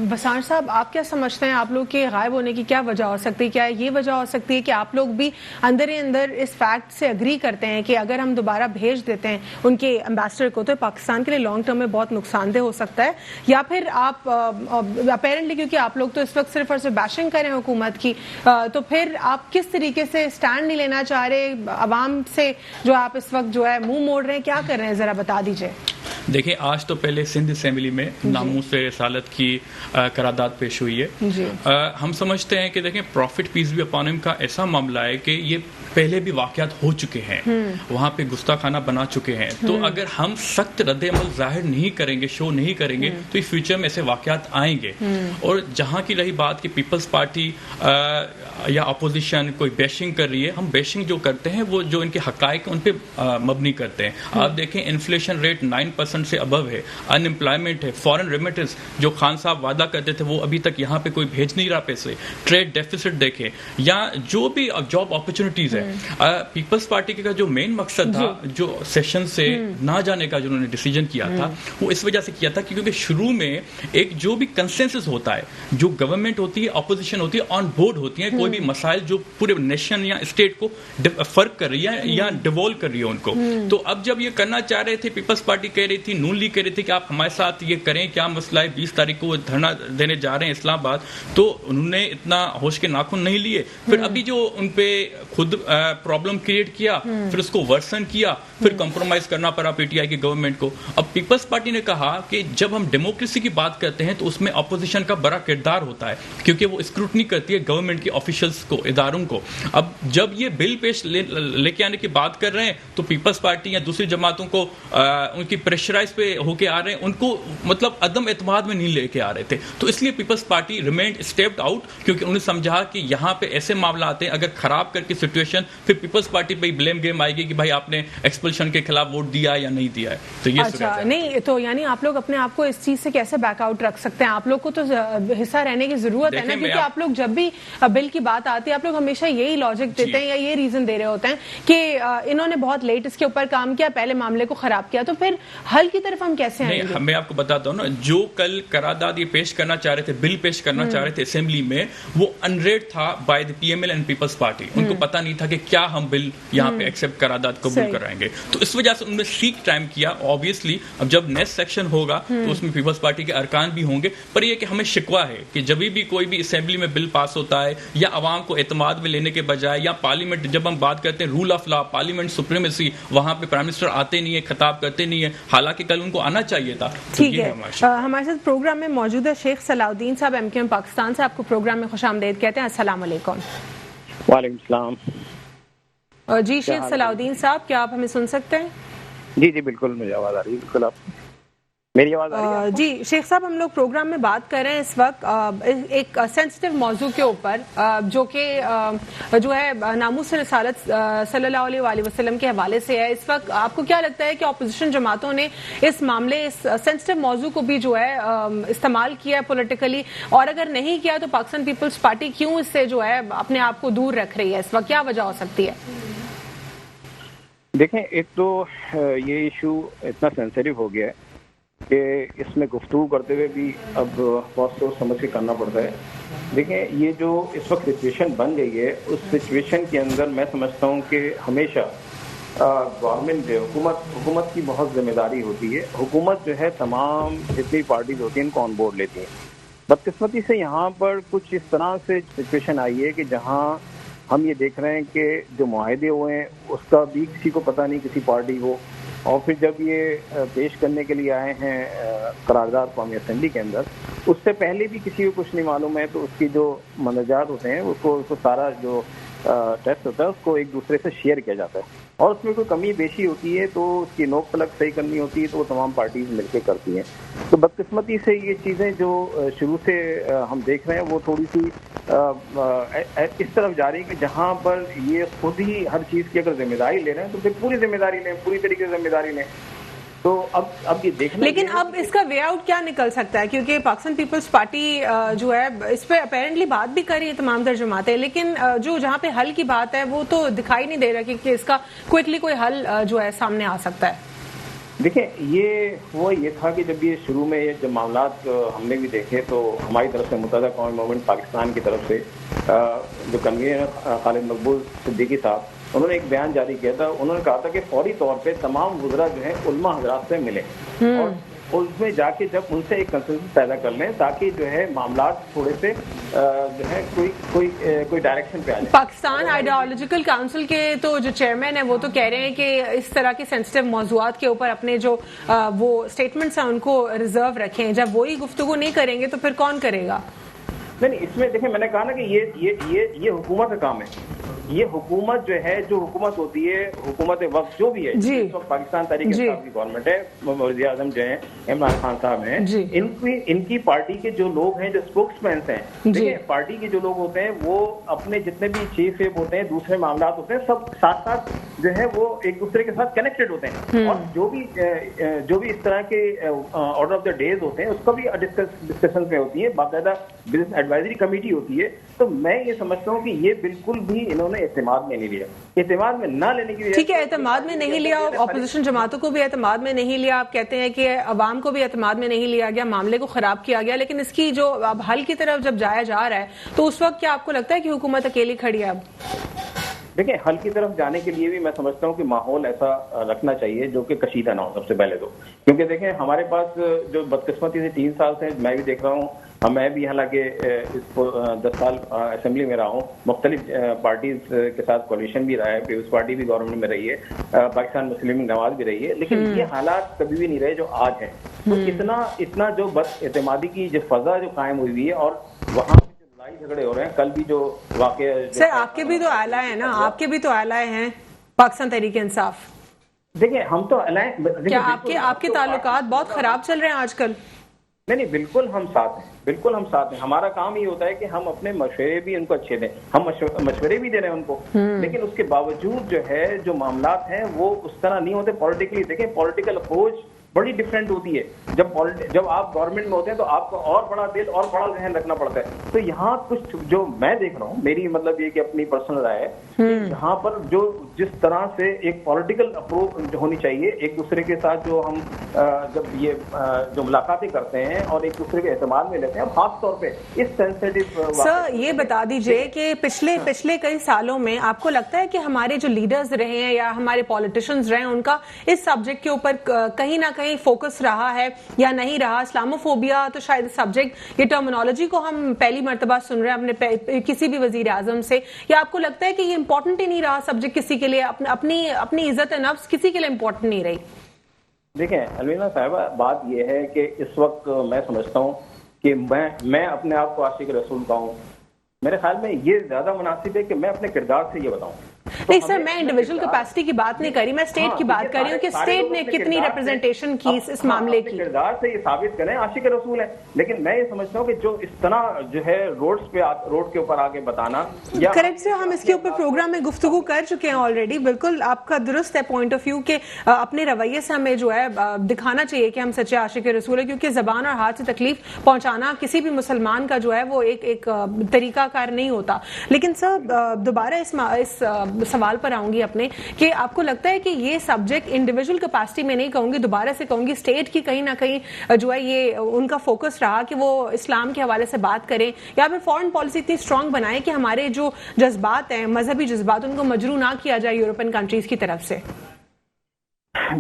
بسان صاحب, آپ کیا سمجھتے ہیں آپ لوگ کے غائب ہونے کی کیا وجہ ہو سکتی ہے؟ کیا یہ وجہ ہو سکتی ہے کہ آپ لوگ بھی اندر ہی اندر اس فیکٹ سے اگری کرتے ہیں کہ اگر ہم دوبارہ بھیج دیتے ہیں ان کے امبیسڈر کو تو پاکستان کے لیے لانگ ٹرم میں بہت نقصان دہ ہو سکتا ہے؟ یا پھر آپ اپیرنٹلی, کیونکہ آپ لوگ تو اس وقت صرف اور صرف بیشنگ کریں حکومت کی, تو پھر آپ کس طریقے سے اسٹینڈ نہیں لینا چاہ رہے عوام سے, جو آپ اس وقت جو ہے منہ موڑ رہے ہیں, کیا کر رہے ہیں ذرا بتا دیجیے. دیکھیں آج تو پہلے سندھ اسمبلی میں ناموس رسالت کی قرارداد پیش ہوئی ہے. ہم سمجھتے ہیں کہ دیکھیں پروفٹ پیس بھی اپان ہم کا ایسا معاملہ ہے کہ یہ پہلے بھی واقعات ہو چکے ہیں, وہاں پہ گستاخانہ بنا چکے ہیں, تو اگر ہم سخت رد عمل ظاہر نہیں کریں گے, شو نہیں کریں گے, تو اس فیوچر میں ایسے واقعات آئیں گے. اور جہاں کی رہی بات کہ پیپلز پارٹی یا اپوزیشن کوئی بیشنگ کر رہی ہے, ہم بیشنگ جو کرتے ہیں وہ جو ان کے حقائق ان پہ مبنی کرتے ہیں. آپ دیکھیں انفلیشن ریٹ 9% سے ابو ہے, ان امپلائمنٹ ہے, فارن ریمیٹنس جو خان صاحب وعدہ کرتے تھے وہ ابھی تک یہاں پہ کوئی بھیج نہیں رہا پیسے, ٹریڈ ڈیفیسٹ دیکھیں, یا جو بھی جاب اپرچونیٹیز ہے. پیپلز پارٹی کا جو مین مقصد تھا جو سیشن سے نہ جانے کا جو انہوں نے ڈیسیجن کیا تھا وہ اس وجہ سے کیا تھا کیونکہ شروع میں ایک جو بھی کنسنسس ہوتا ہے, جو گورنمنٹ ہوتی ہے, اپوزیشن ہوتی ہے, آن بورڈ ہوتی ہیں, کوئی بھی مسائل جو پورے نیشن یا اسٹیٹ کو فرق کر رہی ہے یا ڈیوالو کر رہی ہے ان کو. تو اب جب یہ کرنا چاہ رہے تھے, پیپلز پارٹی کہہ رہی تھی, نون لیگ کہہ رہی تھی کہ آپ ہمارے ساتھ یہ کریں, کیا مسئلہ ہے, 20 تاریخ کو وہ دھرنا دینے جا رہے ہیں اسلام آباد, تو انہوں نے اتنا ہوش کے ناخن نہیں لیے. پھر ابھی جو ان پہ خود پرابلم کریٹ کیا, پھر اس کو ورسن کیا, پھر کمپرومائز کرنا پڑا پی ٹی آئی کی گورنمنٹ کو. اب پیپلز پارٹی نے کہا کہ جب ہم ڈیموکریسی کی بات کرتے ہیں تو اس میں اپوزیشن کا بڑا کردار ہوتا ہے کیونکہ وہ اسکروٹنی کرتی ہے گورنمنٹ کے آفیشلز کو, اداروں کو. اب جب یہ بل پیش لے کے آنے کی بات کر رہے ہیں تو پیپلز پارٹی یا دوسری جماعتوں کو ان کی پریشرائز پہ ہو کے آ رہے ہیں, ان کو مطلب عدم اعتماد میں نہیں لے کے آ رہے تھے. تو اس لیے Peoples Party remained stepped out کیونکہ انہوں نے سمجھا کہ یہاں پہ ایسے معاملات ہیں, اگر خراب کر کے سچویشن, پھر پیپلز پارٹی پہ بلیم گیم آئے گی کہ بھائی آپ نے ایکسپلشن کے خلاف ووٹ دیا یا نہیں دیا ہے. تو یہ اچھا نہیں, تو یعنی آپ لوگ اپنے آپ کو اس چیز سے کیسے بیک آؤٹ رکھ سکتے ہیں؟ آپ لوگ کو تو حصہ رہنے کی ضرورت ہے نا, کیونکہ آپ لوگ جب بھی بل کی بات آتی ہے آپ لوگ ہمیشہ یہی لاجک دیتے ہیں یا یہ ریزن دے رہے ہوتے ہیں کہ انہوں نے بہت لیٹ اس کے اوپر کام کیا, پہلے معاملے کو خراب کیا, تو پھر حل کی طرف ہم کیسے آئیں گے؟ میں آپ کو بتاتا ہوں نا, جو کل قرارداد یہ پیش کرنا چاہ رہے تھے, بل پیش کرنا چاہ رہے تھے اسمبلی میں, وہ انریڈ تھا by the P M L and Peoples Party. ان کو پتا نہیں تھا کہ کیا ہم بل یہاں پہ ایکسپٹ قرارداد قبول کرائیں گے, تو اس وجہ سے انہوں نے سیک ٹائم کیا. obviously اب جب نیکسٹ سیکشن ہوگا تو اس میں پیپلز پارٹی کے ارکان بھی ہوں گے, پر یہ کہ ہمیں شکوہ ہے کہ جب بھی کوئی بھی اسمبلی میں بل پاس ہوتا ہے یا عوام کو اعتماد میں لینے کے بجائے, یا پارلیمنٹ جب ہم بات کرتے ہیں rule of law, parliament supremacy, وہاں پہ پرائم منسٹر آتے نہیں ہے, خطاب کرتے نہیں ہے, حالانکہ کل ان کو آنا چاہیے تھا. ٹھیک ہے, ہمارے ساتھ پروگرام میں موجود ہے شیخ صلاح الدین صاحب, ایم کیو ایم پاکستان سے. آپ کو پروگرام میں خوش آمدید کہتے ہیں. السلام علیکم. وعلیکم السلام. جی شیخ صلاح الدین صاحب, کیا آپ ہمیں سن سکتے ہیں؟ جی جی بالکل, مجھے آواز آ رہی ہے. بالکل, آپ میری آواز آ رہی ہے؟ جی شیخ صاحب, ہم لوگ پروگرام میں بات کر رہے ہیں اس وقت ایک سینسٹیو موضوع کے اوپر, جو کہ جو ہے ناموس رسالت صلی اللہ علیہ وآلہ وسلم کے حوالے سے ہے. اس وقت آپ کو کیا لگتا ہے کہ اپوزیشن جماعتوں نے اس معاملے, اس سینسٹیو موضوع کو بھی جو ہے استعمال کیا ہے پولیٹیکلی, اور اگر نہیں کیا تو پاکستان پیپلز پارٹی کیوں اس سے جو ہے اپنے آپ کو دور رکھ رہی ہے اس وقت, کیا وجہ ہو سکتی ہے؟ دیکھیں, ایک تو یہ ایشو اتنا سینسیٹیو ہو گیا ہے کہ اس میں گفتگو کرتے ہوئے بھی اب بہت سوچ سمجھ کے کرنا پڑتا ہے. دیکھیں, یہ جو اس وقت سچویشن بن گئی ہے, اس سچویشن کے اندر میں سمجھتا ہوں کہ ہمیشہ گورنمنٹ حکومت کی بہت ذمہ داری ہوتی ہے. حکومت جو ہے تمام جتنی پارٹیز ہوتی ہیں ان کو آن بورڈ لیتی ہیں. بدقسمتی سے یہاں پر کچھ اس طرح سے سچویشن آئی ہے کہ جہاں ہم یہ دیکھ رہے ہیں کہ جو معاہدے ہوئے ہیں اس کا بھی کسی کو پتہ نہیں, کسی پارٹی کو, اور پھر جب یہ پیش کرنے کے لیے آئے ہیں قرارداد قومی اسمبلی کے اندر, اس سے پہلے بھی کسی کو کچھ نہیں معلوم ہے, تو اس کی جو مندرجات ہوتے ہیں اس کو سارا جو ٹیسٹ ہوتا ہے اس کو ایک دوسرے سے شیئر کیا جاتا ہے, اور اس میں کوئی کمی بیشی ہوتی ہے تو اس کی نوک پلک صحیح کرنی ہوتی ہے تو وہ تمام پارٹیز مل کے کرتی ہیں. تو بدقسمتی سے یہ چیزیں جو شروع سے ہم دیکھ رہے ہیں وہ تھوڑی سی اس طرف جا رہی ہے کہ جہاں پر یہ خود ہی ہر چیز کی اگر ذمہ داری لے رہے ہیں تو پھر پوری ذمہ داری لیں, پوری طریقے سے ذمہ داری لیں. تو اب یہ دیکھنا, لیکن اب اس کا وے آؤٹ کیا نکل سکتا ہے؟ کیونکہ پاکستان پیپلز پارٹی جو ہے اس پہ اپیرنٹلی بات بھی کر رہی ہے تمام تر جماعتیں, لیکن جو جہاں پہ حل کی بات ہے وہ تو دکھائی نہیں دے رہا کہ اس کا کوئکلی کوئی حل جو ہے سامنے آ سکتا ہے. دیکھیں, یہ تھا کہ جب یہ شروع میں جب معاملات ہم نے بھی دیکھے تو ہماری طرف سے متحدہ قومی موومنٹ پاکستان کی طرف سے جو کنوینر خالد مقبول صدیقی صاحب, انہوں نے ایک بیان جاری کیا تھا. انہوں نے کہا تھا کہ فوری طور پہ تمام وزراء جو ہیں علماء حضرات سے ملیں, اور اور اس میں جا کے جب ان سے ایک کنسنسس پیدا کر لیں تاکہ جو ہے معاملات تھوڑے سے جو ہے کوئی ڈائریکشن پہ آ جائے. پاکستان آئیڈیالوجیکل کاؤنسل کے تو جو چیئرمین ہیں وہ تو کہہ رہے ہیں کہ اس طرح کے سینسٹیو موضوعات کے اوپر اپنے جو وہ اسٹیٹمنٹس ہیں ان کو ریزرو رکھیں. جب وہی گفتگو نہیں کریں گے تو پھر کون کرے گا؟ نہیں, اس میں دیکھیں میں نے کہا نا کہ یہ حکومت کا کام ہے. یہ حکومت جو ہے, جو حکومت ہوتی ہے, حکومت وقت جو بھی ہے, اس وقت پاکستان تحریک انصاف کی گورنمنٹ ہے, وزیر اعظم جو ہیں عمران خان صاحب ہیں, ان کی پارٹی کے جو لوگ ہیں, جو اسپوکس مینس ہیں, دیکھیں پارٹی کے جو لوگ ہوتے ہیں وہ اپنے جتنے بھی چیف ویپ ہوتے ہیں, دوسرے معاملات ہوتے ہیں, سب ساتھ ساتھ جو ہے وہ ایک دوسرے کے ساتھ کنیکٹڈ ہوتے ہیں. اور جو بھی اس طرح کے آرڈر آف دا ڈیز ہوتے ہیں اس کا بھی ڈسکشن میں ہوتی ہے, باقاعدہ بزنس ایڈوائزری کمیٹی ہوتی ہے. تو میں یہ سمجھتا ہوں کہ یہ بالکل بھی انہوں نے اعتماد میں نہیں لیا. اعتماد میں نہ لینے کی ٹھیک ہے, اعتماد میں نہیں لیا, اپوزیشن جماعتوں کو بھی اعتماد میں نہیں لیا, آپ کہتے ہیں کہ عوام کو بھی اعتماد میں نہیں لیا گیا, معاملے کو خراب کیا گیا, لیکن اس کی جو اب حل کی طرف جب جایا جا رہا ہے تو اس وقت کیا آپ کو لگتا ہے کہ حکومت اکیلی کھڑی ہے؟ اب دیکھیں حل کی طرف جانے کے لیے بھی میں سمجھتا ہوں کہ ماحول ایسا رکھنا چاہیے جو کہ کشیدہ نہ ہو سب سے پہلے تو, کیونکہ دیکھیں ہمارے پاس جو بدقسمتی سے 3 سال سے میں بھی دیکھ رہا ہوں, میں بھی حالانکہ اس 10 سال اسمبلی میں رہا ہوں, مختلف پارٹیز کے ساتھ کولیشن بھی رہا ہے, پیپلز پارٹی بھی گورنمنٹ میں رہی ہے, پاکستان مسلم لیگ نواز بھی رہی ہے, لیکن یہ حالات کبھی بھی نہیں رہے جو آج ہیں. تو اتنا جو بد اعتمادی کی جو فضا جو قائم ہوئی ہے, اور وہاں لڑائی جھگڑے ہو رہے ہیں. کل بھی جو واقعہ سر آپ کے بھی تو اعلیٰ ہیں نا, آپ کے بھی تو اعلیٰ ہیں پاکستان تحریک انصاف. دیکھیں ہم تو کیا آپ کے تعلقات بہت خراب چل رہے ہیں آج کل؟ نہیں, بالکل ہم ساتھ ہیں, بالکل ہم ساتھ ہیں. ہمارا کام یہ ہوتا ہے کہ ہم اپنے مشورے بھی ان کو اچھے دیں, ہم مشورے بھی دے رہے ہیں ان کو, لیکن اس کے باوجود جو ہے جو معاملات ہیں وہ اس طرح نہیں ہوتے پولیٹیکلی. دیکھیں پولیٹیکل اپروچ بڑی ڈفرینٹ ہوتی ہے. جب آپ گورنمنٹ میں ہوتے ہیں تو آپ کو اور بڑا دل اور بڑا ذہن رکھنا پڑتا ہے. تو یہاں کچھ جو میں دیکھ رہا ہوں, میری مطلب یہ کہ اپنی پرسنل رائے ہے, یہاں پر جو جس طرح سے ایک پولیٹیکل اپروچ ہونی چاہیے ایک دوسرے کے ساتھ, جو ہم جب یہ جو ملاقاتیں کرتے ہیں اور ایک دوسرے کے اعتماد میں لیتے ہیں, خاص طور پہ اس سینسیٹیو. سر یہ بتا دیجئے کہ پچھلے کئی سالوں میں آپ کو لگتا ہے کہ ہمارے جو لیڈرز رہے ہیں یا ہمارے پولیٹیشنز رہے ہیں ان کا اس سبجیکٹ کے اوپر کہیں نہ کہیں فوکس رہا ہے یا نہیں رہا؟ اسلاموفوبیا تو شاید سبجیکٹ, یہ ٹرمینالوجی کو ہم پہلی مرتبہ سن رہے ہیں اپنے کسی بھی وزیر اعظم سے, یا آپ کو لگتا ہے کہ یہ امپورٹنٹ ہی نہیں رہا سبجیکٹ کسی کے لیے, اپنی عزت نفس کسی کے لیے امپورٹنٹ نہیں رہی؟ دیکھیں الوینا صاحبہ, بات یہ ہے کہ اس وقت میں سمجھتا ہوں کہ میں اپنے آپ کو عاشق رسول کہوں. میرے خیال میں یہ زیادہ مناسب ہے کہ میں اپنے کردار سے یہ بتاؤں. نہیں سر, میں انڈیویجول کیپیسٹی کی بات نہیں کری, میں اسٹیٹ کی بات کر رہی ہوں کہ اسٹیٹ نے کتنی ریپرزنٹیشن کی اس معاملے کی. کردار سے یہ ثابت کریں عاشق رسول ہے, لیکن میں یہ سمجھتا ہوں کہ جو اس طرح جو ہے روڈ کے اوپر آگے بتانا. کریکٹ سر, ہم اس کے اوپر پروگرام میں گفتگو کر چکے ہیں آلریڈی. بالکل آپ کا درست ہے پوائنٹ آف ویو کہ اپنے رویے سے ہمیں جو ہے دکھانا چاہیے کہ ہم سچے عاشق رسول ہیں, کیونکہ زبان اور ہاتھ سے تکلیف پہنچانا کسی بھی مسلمان کا جو ہے وہ ایک طریقہ کار نہیں ہوتا. لیکن سر دوبارہ اس سوال پر آؤں گی اپنے, کہ آپ کو لگتا ہے کہ یہ سبجیکٹ انڈیویجول کیپیسٹی میں نہیں کہوں گی, دوبارہ سے کہوں گی اسٹیٹ کی کہیں نہ کہیں جو ہے یہ ان کا فوکس رہا کہ وہ اسلام کے حوالے سے بات کریں, یا پھر فارن پالیسی اتنی اسٹرانگ بنائیں کہ ہمارے جو جذبات ہیں, مذہبی جذبات, ان کو مجروح نہ کیا جائے یورپین کنٹریز کی طرف سے؟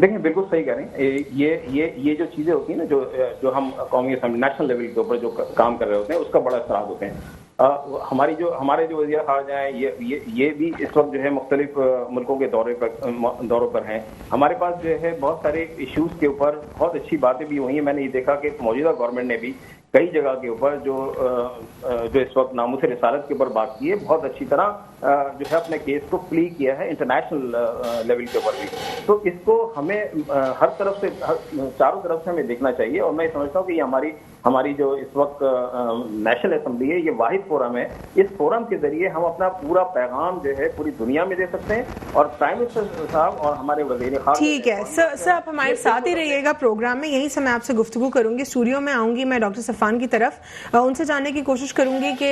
دیکھیں بالکل صحیح کہہ رہے ہیں. یہ جو چیزیں ہوتی ہیں نا, جو ہم قومی اسمبلی نیشنل لیول کے اوپر جو کام کر رہے ہوتے ہیں, اس کا بڑا اثرات ہوتے ہیں. ہمارے جو وزیر خارجہ ہیں یہ بھی اس وقت جو ہے مختلف ملکوں کے دوروں پر ہیں. ہمارے پاس جو ہے بہت سارے ایشوز کے اوپر بہت اچھی باتیں بھی ہوئی ہیں. میں نے یہ دیکھا کہ موجودہ گورنمنٹ نے بھی کئی جگہ کے اوپر جو اس وقت ناموس رسالت کے اوپر بات کی ہے, بہت اچھی طرح جو ہے اپنے کیس کو پلی کیا ہے انٹرنیشنل لیول کے اوپر بھی. تو اس کو ہمیں ہر طرف سے, چاروں طرف سے ہمیں دیکھنا چاہیے. اور میں سمجھتا ہوں کہ یہ ہماری جو اس وقت نیشنل اسمبلی ہے, یہ واحد فورم ہے. اس فورم کے ذریعے ہم اپنا پورا پیغام جو ہے پوری دنیا میں دے سکتے ہیں. اور پرائم منسٹر صاحب اور ہمارے وزیر خارجہ. ٹھیک ہے سر, آپ ہمارے ساتھ ہی رہیے گا پروگرام میں, یہیں سے میں آپ سے گفتگو کروں گی. اسٹوڈیو میں آؤں گی میں ڈاکٹر صفان کی طرف, ان سے جاننے کی کوشش کروں گی کہ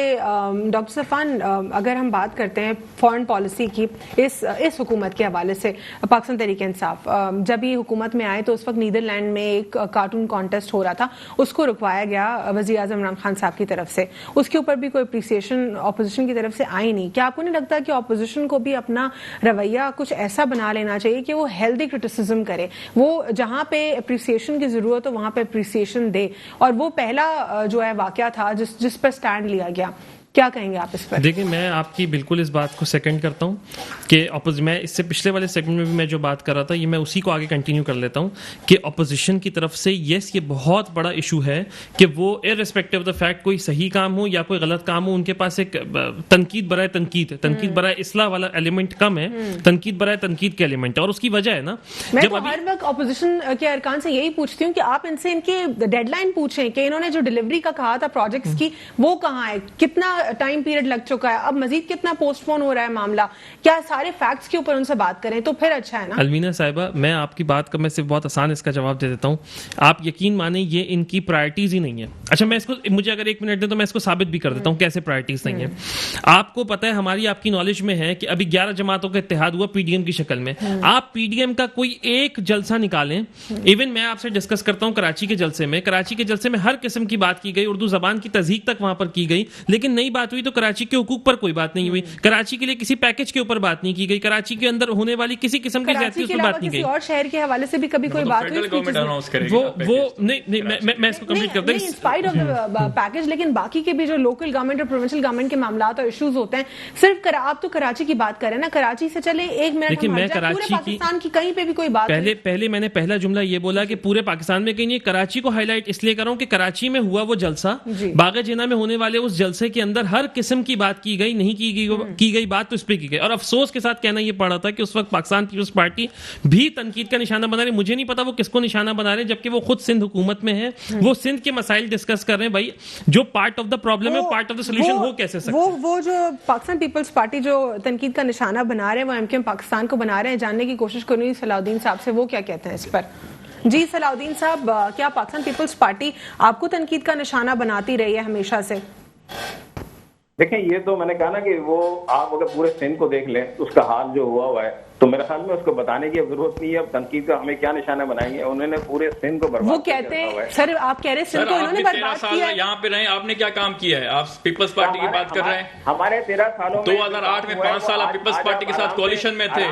ڈاکٹر صفان, اگر ہم بات کرتے ہیں فارن پالیسی کی اس حکومت کے حوالے سے, پاکستان تحریک انصاف جب یہ حکومت میں آئے تو اس وقت نیدرلینڈ میں ایک کارٹون کانٹیسٹ ہو رہا تھا, اس کو رکوایا دکھایا گیا وزیر اعظم عمران خان صاحب کی طرف سے, اس کے اوپر بھی کوئی اپریسیشن اپوزیشن کی طرف سے آئی نہیں. کیا آپ کو نہیں لگتا کہ اپوزیشن کو بھی اپنا رویہ کچھ ایسا بنا لینا چاہیے کہ وہ ہیلدی کرٹیسزم کرے, وہ جہاں پہ اپریسیشن کی ضرورت ہو وہاں پہ اپریسیشن دے, اور وہ پہلا جو ہے واقعہ تھا جس پر سٹینڈ لیا گیا. کیا کہیں گے آپ اس پر؟ دیکھیں, میں آپ کی بالکل اس بات کو سیکنڈ کرتا ہوں کہ میں اس سے پچھلے والے سیگمنٹ میں بھی میں جو بات کر رہا تھا یہ میں اسی کو آگے کنٹینیو کر لیتا ہوں کہ اپوزیشن کی طرف سے یس یہ بہت بڑا ایشو ہے کہ وہ ارریسپیکٹو آف دا فیکٹ کوئی صحیح کام ہو یا کوئی غلط کام ہو, ان کے پاس ایک تنقید برائے تنقید برائے اصلاح والا ایلیمنٹ کم ہے, تنقید برائے تنقید کے ایلیمنٹ ہے. اور اس کی وجہ ہے نا, میں تو ہر وقت اپوزیشن کے ارکان سے یہی پوچھتی ہوں کہ آپ ان سے ان کی ڈیڈ لائن پوچھیں کہ انہوں نے جو ڈیلیوری کا کہا تھا پروجیکٹس کی وہ کہاں ہے, کتنا ٹائم پیریڈ لگ چکا ہے, اب مزید کتنا پوسٹ پون ہو رہا ہے معاملہ, کیا سارے فیکٹس کے اوپر ان سے بات کریں تو پھر اچھا ہے نا. المینا صاحبہ, میں آپ کی بات کا میں صرف بہت آسان اس کا جواب دے دیتا ہوں. آپ یقین مانیں یہ ان کی پرائرٹیز ہی نہیں ہے. اچھا, میں اس کو, مجھے اگر 1 منٹ دیں تو میں اس کو ثابت بھی کر دیتا ہوں کیسے پرائرٹیز نہیں ہے. آپ کو پتہ ہے, ہماری آپ کی نالج میں ہے کہ ابھی 11 جماعتوں کا اتحاد ہوا پی ڈی ایم کی شکل میں. آپ پی ڈی ایم کا کوئی ایک جلسہ نکالیں, ایون میں آپ سے ڈسکس کرتا ہوں کراچی کے جلسے میں ہر قسم کی بات کی گئی, اردو زبان کی تہذیب تک وہاں پر کی گئی, لیکن نئی بات ہوئی تو کراچی کے حقوق پر کوئی بات نہیں ہوئی, کراچی کے لیے کسی پیکج کے اوپر بات نہیں کی گئی, کراچی کے اندر ہونے والی کسی قسم کی زیادتی اس پر بات نہیں کی. اور شہر کے حوالے سے بھی کبھی کوئی بات ہوئی وہ نہیں, میں اس کو کمپلیٹ کرتا ہوں. انسپائرڈ آف پیکج, لیکن باقی کے بھی جو لوکل گورنمنٹ اور پروونشل گورنمنٹ کے معاملات اور ایشوز ہوتے ہیں, صرف آپ تو کراچی کی بات کریں نا, کراچی سے چلے 1 منٹ, لیکن میں کراچی پاکستان کی کہیں پہ بھی کوئی بات پہلے میں نے پہلا جملہ یہ بولا کہ پورے پاکستان میں کہیں نہیں, کراچی کو ہائی لائٹ اس لیے کر رہا ہوں کہ کراچی میں ہوا وہ جلسہ, باغ جناح میں ہونے والے اس جلسے کے اندر ہر قسم کی بات کی گئی, نہیں کی گئی بات تو اس پہ کی گئی. اور افسوس کے ساتھ کہنا یہ پڑا تھا کہ اس وقت پاکستان پیپلز پارٹی بھی تنقید کا نشانہ بنا رہے. مجھے نہیں پتا وہ کس کو نشانہ بنا رہے ہیں, جبکہ وہ خود سندھ حکومت میں ہے, وہ سندھ کے مسائل ڈسکس کر رہے ہیں. بھائی جو پارٹ آف دا پرابلم ہے, پارٹ آف دا سولوشن ہو کیسے سکتا ہے؟ وہ جو پاکستان پیپلز پارٹی جو تنقید کا نشانہ بنا رہے ہیں, وہ ایم کیو ایم پاکستان کو بنا رہے ہیں. جاننے کی کوشش کروں صلاح الدین صاحب سے, وہ کیا کہتے ہیں اس پر. جی صلاح الدین صاحب, کیا پاکستان پیپلز پارٹی آپ کو تنقید کا نشانہ بناتی رہی ہے ہمیشہ سے؟ دیکھیں, یہ تو میں نے کہا نا کہ وہ آپ اگر پورے سندھ کو دیکھ لیں اس کا حال جو ہوا ہے تو میرے خیال میں اس کو بتانے کی ضرورت نہیں ہے. اب تنقید کا ہمیں کیا نشانہ بنائیں گے, انہوں نے پورے سندھ کو برباد. وہ کہتے ہیں سر, آپ کہہ رہے ہیں سندھ کو انہوں نے برباد کیا ہے. یہاں پہ رہے, آپ نے کیا کام کیا ہے؟ آپ پیپلز پارٹی کی بات کر رہے ہیں. ہمارے 13 سالوں 2008 میں 5 سال آپ پیپلز پارٹی کے ساتھ کولیشن میں تھے.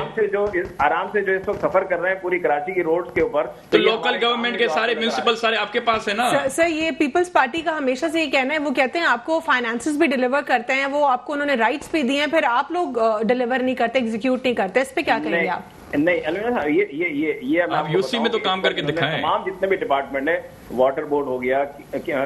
آرام سے جو اس وقت سفر کر رہے ہیں پوری کراچی کی روڈز کے اوپر, تو لوکل گورنمنٹ کے سارے میونسپل سارے آپ کے پاس ہے نا. سر, یہ پیپلز پارٹی کا ہمیشہ سے یہ کہنا ہے, وہ کہتے ہیں آپ کو فائنانسز بھی ڈیلیور کرتے ہیں, وہ آپ کو انہوں نے رائٹس بھی دیے ہیں, پھر آپ لوگ ڈیلیور نہیں کرتے, ایگزیکیوٹ نہیں کرتے. اس پہ کیا کہیں گے آپ؟ نہیں, یہ آپ یو سی میں تو کام کر کے دکھائیں. تمام جتنے بھی ڈپارٹمنٹ ہے, واٹر بورڈ ہو گیا,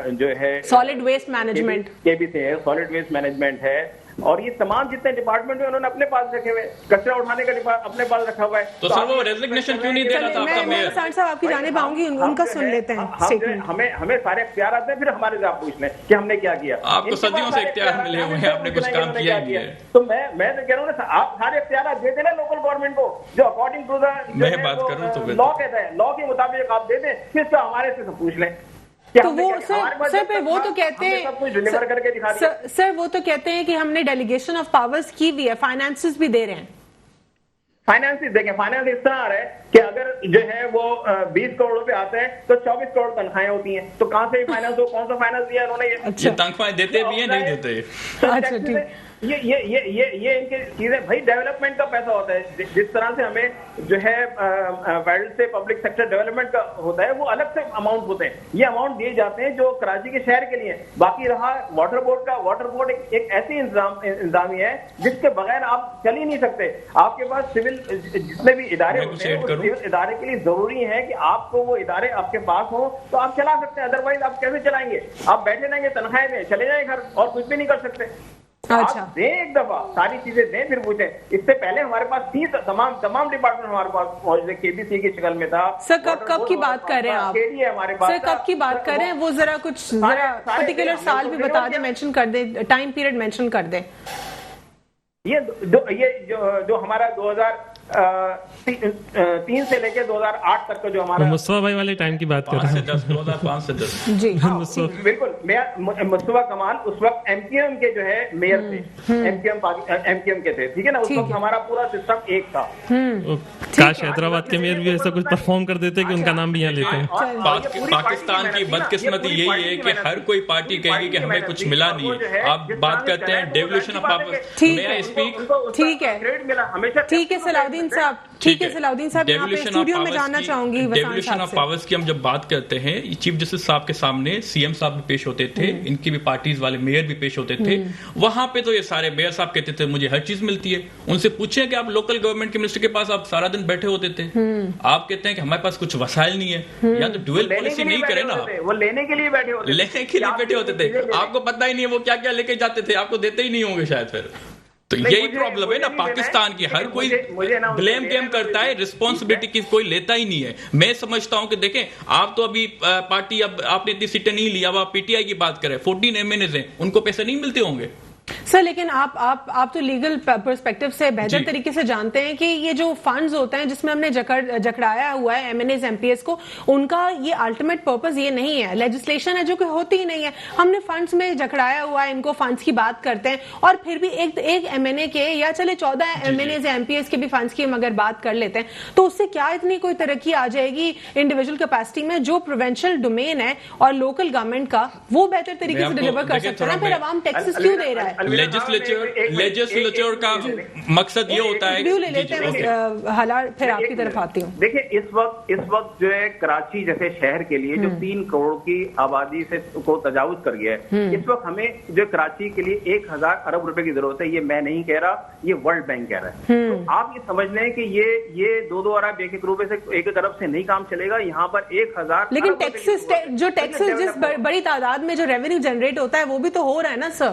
جو ہے سالڈ ویسٹ مینجمنٹ, کے بی سی ہے, سالڈ ویسٹ مینجمنٹ ہے, اور یہ تمام جتنے ڈپارٹمنٹ ہیں انہوں نے اپنے پاس رکھے ہوئے, کچرا اٹھانے کا اپنے پاس رکھا ہوا ہے. تو سر وہ ریزگنیشن کیوں نہیں دے رہا تھا آپ کا میئر؟ صاحب آپ کی جانب آؤں گی, ان کا سن لیتے ہیں. ہمیں سارے اختیارات ہیں, پھر ہمارے سے آپ پوچھ لیں کہ ہم نے کیا کیا. آپ کو صدیوں سے اختیار ملے ہوئے ہیں, آپ نے کچھ کام کیا نہیں ہے. تو میں تو کہہ رہا ہوں نا, آپ سارے اختیارات دے دیں نا لوکل گورنمنٹ کو, جو اکارڈنگ ٹو دا میں بات کروں تو لا کہتا ہے, لا کے مطابق آپ دے دیں, پھر تو ہمارے سے پوچھ لیں. تو وہ سر وہ تو کہتے ہیں, سر وہ تو کہتے ہیں کہ ہم نے ڈیلیگیشن آف پاورز کی بھی ہے, فائنانسز بھی دے رہے ہیں. فائنانس دیکھیں, فائنانس اس طرح آ رہا ہے کہ اگر جو ہے وہ 20 کروڑ روپے آتے ہیں تو 24 کروڑ تنخواہیں ہوتی ہیں, تو کہاں سے فائنانس ہو, کون سا فائنانس دیا انہوں نے؟ یہ تنخواہیں دیتے بھی ہیں, نہیں دیتے. یہ ان کی چیزیں بھائی ڈیولپمنٹ کا پیسہ ہوتا ہے. جس طرح سے ہمیں جو ہے فیڈرل سے پبلک سیکٹر ڈیولپمنٹ کا ہوتا ہے, وہ الگ سے اماؤنٹ ہوتے ہیں. یہ اماؤنٹ دیے جاتے ہیں جو کراچی کے شہر کے لیے. باقی رہا واٹر بورڈ کا, واٹر بورڈ ایک ایسی انتظامیہ ہے جس کے بغیر آپ چل ہی نہیں سکتے. آپ کے پاس سول جتنے بھی ادارے ہوتے ہیں, سول ادارے کے لیے ضروری ہے کہ آپ کو وہ ادارے آپ کے پاس ہوں تو آپ چلا سکتے ہیں, ادروائز آپ کیسے چلائیں گے؟ آپ بیٹھے رہیں گے تنخواہیں میں, چلے جائیں گھر اور کچھ بھی نہیں کر سکتے. اچھا, دیں ایک دفعہ ساری چیزیں دیں, پھر پوچھیں. اس سے پہلے ہمارے پاس 30 تمام ڈپارٹمنٹ ہمارے پاس موجود, کے بی سی کی شکل میں تھا. سر کب کی بات کر رہے ہیں آپ؟ سر کب کی بات کر رہے ہیں, وہ ذرا پرٹیکولر سال بھی بتا دیں, مینشن کر دیں, ٹائم پیریڈ مینشن کر دیں. یہ جو ہمارا 3 سے لے کے 2008 تک کا جو ہمارا مصطفیٰ بھائی والے ٹائم کی بات کر رہے ہیں 2005 سے 10 جی بالکل مصطفیٰ کمال اس وقت ایم کیو ایم کے جو ہے میئر تھے، ایم کیو ایم کے تھے، ٹھیک ہے نا، اس وقت ہمارا پورا سسٹم ایک تھا. کاش حیدرآباد کے میئر بھی ایسا کچھ پرفارم کر دیتے کہ ان کا نام بھی یہاں لیتے ہیں. پاکستان کی بدقسمتی یہی ہے کہ ہر کوئی پارٹی کہے گی کہ ہمیں کچھ ملا نہیں ہے. آپ بات کرتے ہیں ڈیولیشن آف پاورز، میں اسپیک ٹھیک ہے ٹھیک ہے صلاح صاحب، ٹھیک ہے صلاح الدین صاحب، یہاں پہ اسٹوڈیو میں جاننا چاہوں گی ڈیولیشن آف پاورز کی ہم جب بات کرتے ہیں، چیف جسٹس صاحب کے سامنے سی ایم صاحب بھی پیش ہوتے تھے، ان کی بھی پارٹیز والے میئر بھی پیش ہوتے تھے. وہاں پہ تو یہ سارے میئر صاحب کہتے تھے مجھے ہر چیز ملتی ہے. ان سے پوچھیں کہ آپ لوکل گورنمنٹ کے منسٹر کے پاس آپ سارا دن بیٹھے ہوتے تھے، آپ کہتے ہیں کہ ہمارے پاس کچھ وسائل نہیں ہے. یا تو ڈویل پالیسی نہیں کرے نا، وہ لینے کے لیے بیٹھے ہوتے تھے. آپ کو پتہ ہی نہیں ہے وہ کیا کیا لے کے جاتے تھے، آپ کو دیتے ہی نہیں ہوں گے شاید. پھر تو یہی پرابلم ہے نا پاکستان کی، ہر کوئی بلیم گیم کرتا ہے، رسپانسبلٹی کی کوئی لیتا ہی نہیں ہے. میں سمجھتا ہوں کہ دیکھیں آپ تو ابھی پارٹی، اب آپ نے اتنی سیٹیں نہیں لی، اب آپ پی ٹی آئی کی بات کریں، 14 MNAs ہیں، ان کو پیسے نہیں ملتے ہوں گے سر. لیکن آپ تو لیگل پرسپیکٹو سے بہتر طریقے سے جانتے ہیں کہ یہ جو فنڈز ہوتے ہیں جس میں ہم نے جکڑایا ہوا ہے MNAs MPs کو، ان کا یہ الٹیمیٹ پرپز یہ نہیں ہے. لیجسلیشن ہے جو کہ ہوتی ہی نہیں ہے، ہم نے فنڈز میں جکڑایا ہوا ہے، ان کو فنڈز کی بات کرتے ہیں، اور پھر بھی ایک ایم این اے کے یا چلے 14 MNAs MPs کے بھی فنڈز کی ہم اگر بات کر لیتے ہیں تو اس سے کیا اتنی کوئی ترقی آ جائے گی انڈیویجول کیپیسٹی میں؟ جو پروونشل ڈومین ہے اور لوکل گورنمنٹ کا وہ بہتر طریقے سے ڈیلیور کر سکتا ہے نا. پھر عوام ٹیکسز کیوں دے رہا ہے؟ لیجسلیچر کا مقصد یہ ہوتا ہے. حالات پھر آپ کی طرف آتی ہوں. دیکھیں اس وقت جو ہے کراچی جیسے شہر کے لیے جو 3 کروڑ کی آبادی سے کو تجاوز کر گیا ہے، اس وقت ہمیں جو کراچی کے لیے 1000 ارب روپے کی ضرورت ہے. یہ میں نہیں کہہ رہا، یہ ورلڈ بینک کہہ رہا ہے. تو آپ یہ سمجھ لیں کہ یہ 2 ارب 1 روپے سے 1 ارب سے نہیں کام چلے گا. یہاں پر 1000 لیکن ٹیکسز جس بڑی تعداد میں جو ریونیو جنریٹ ہوتا ہے وہ بھی تو ہو رہا ہے نا سر،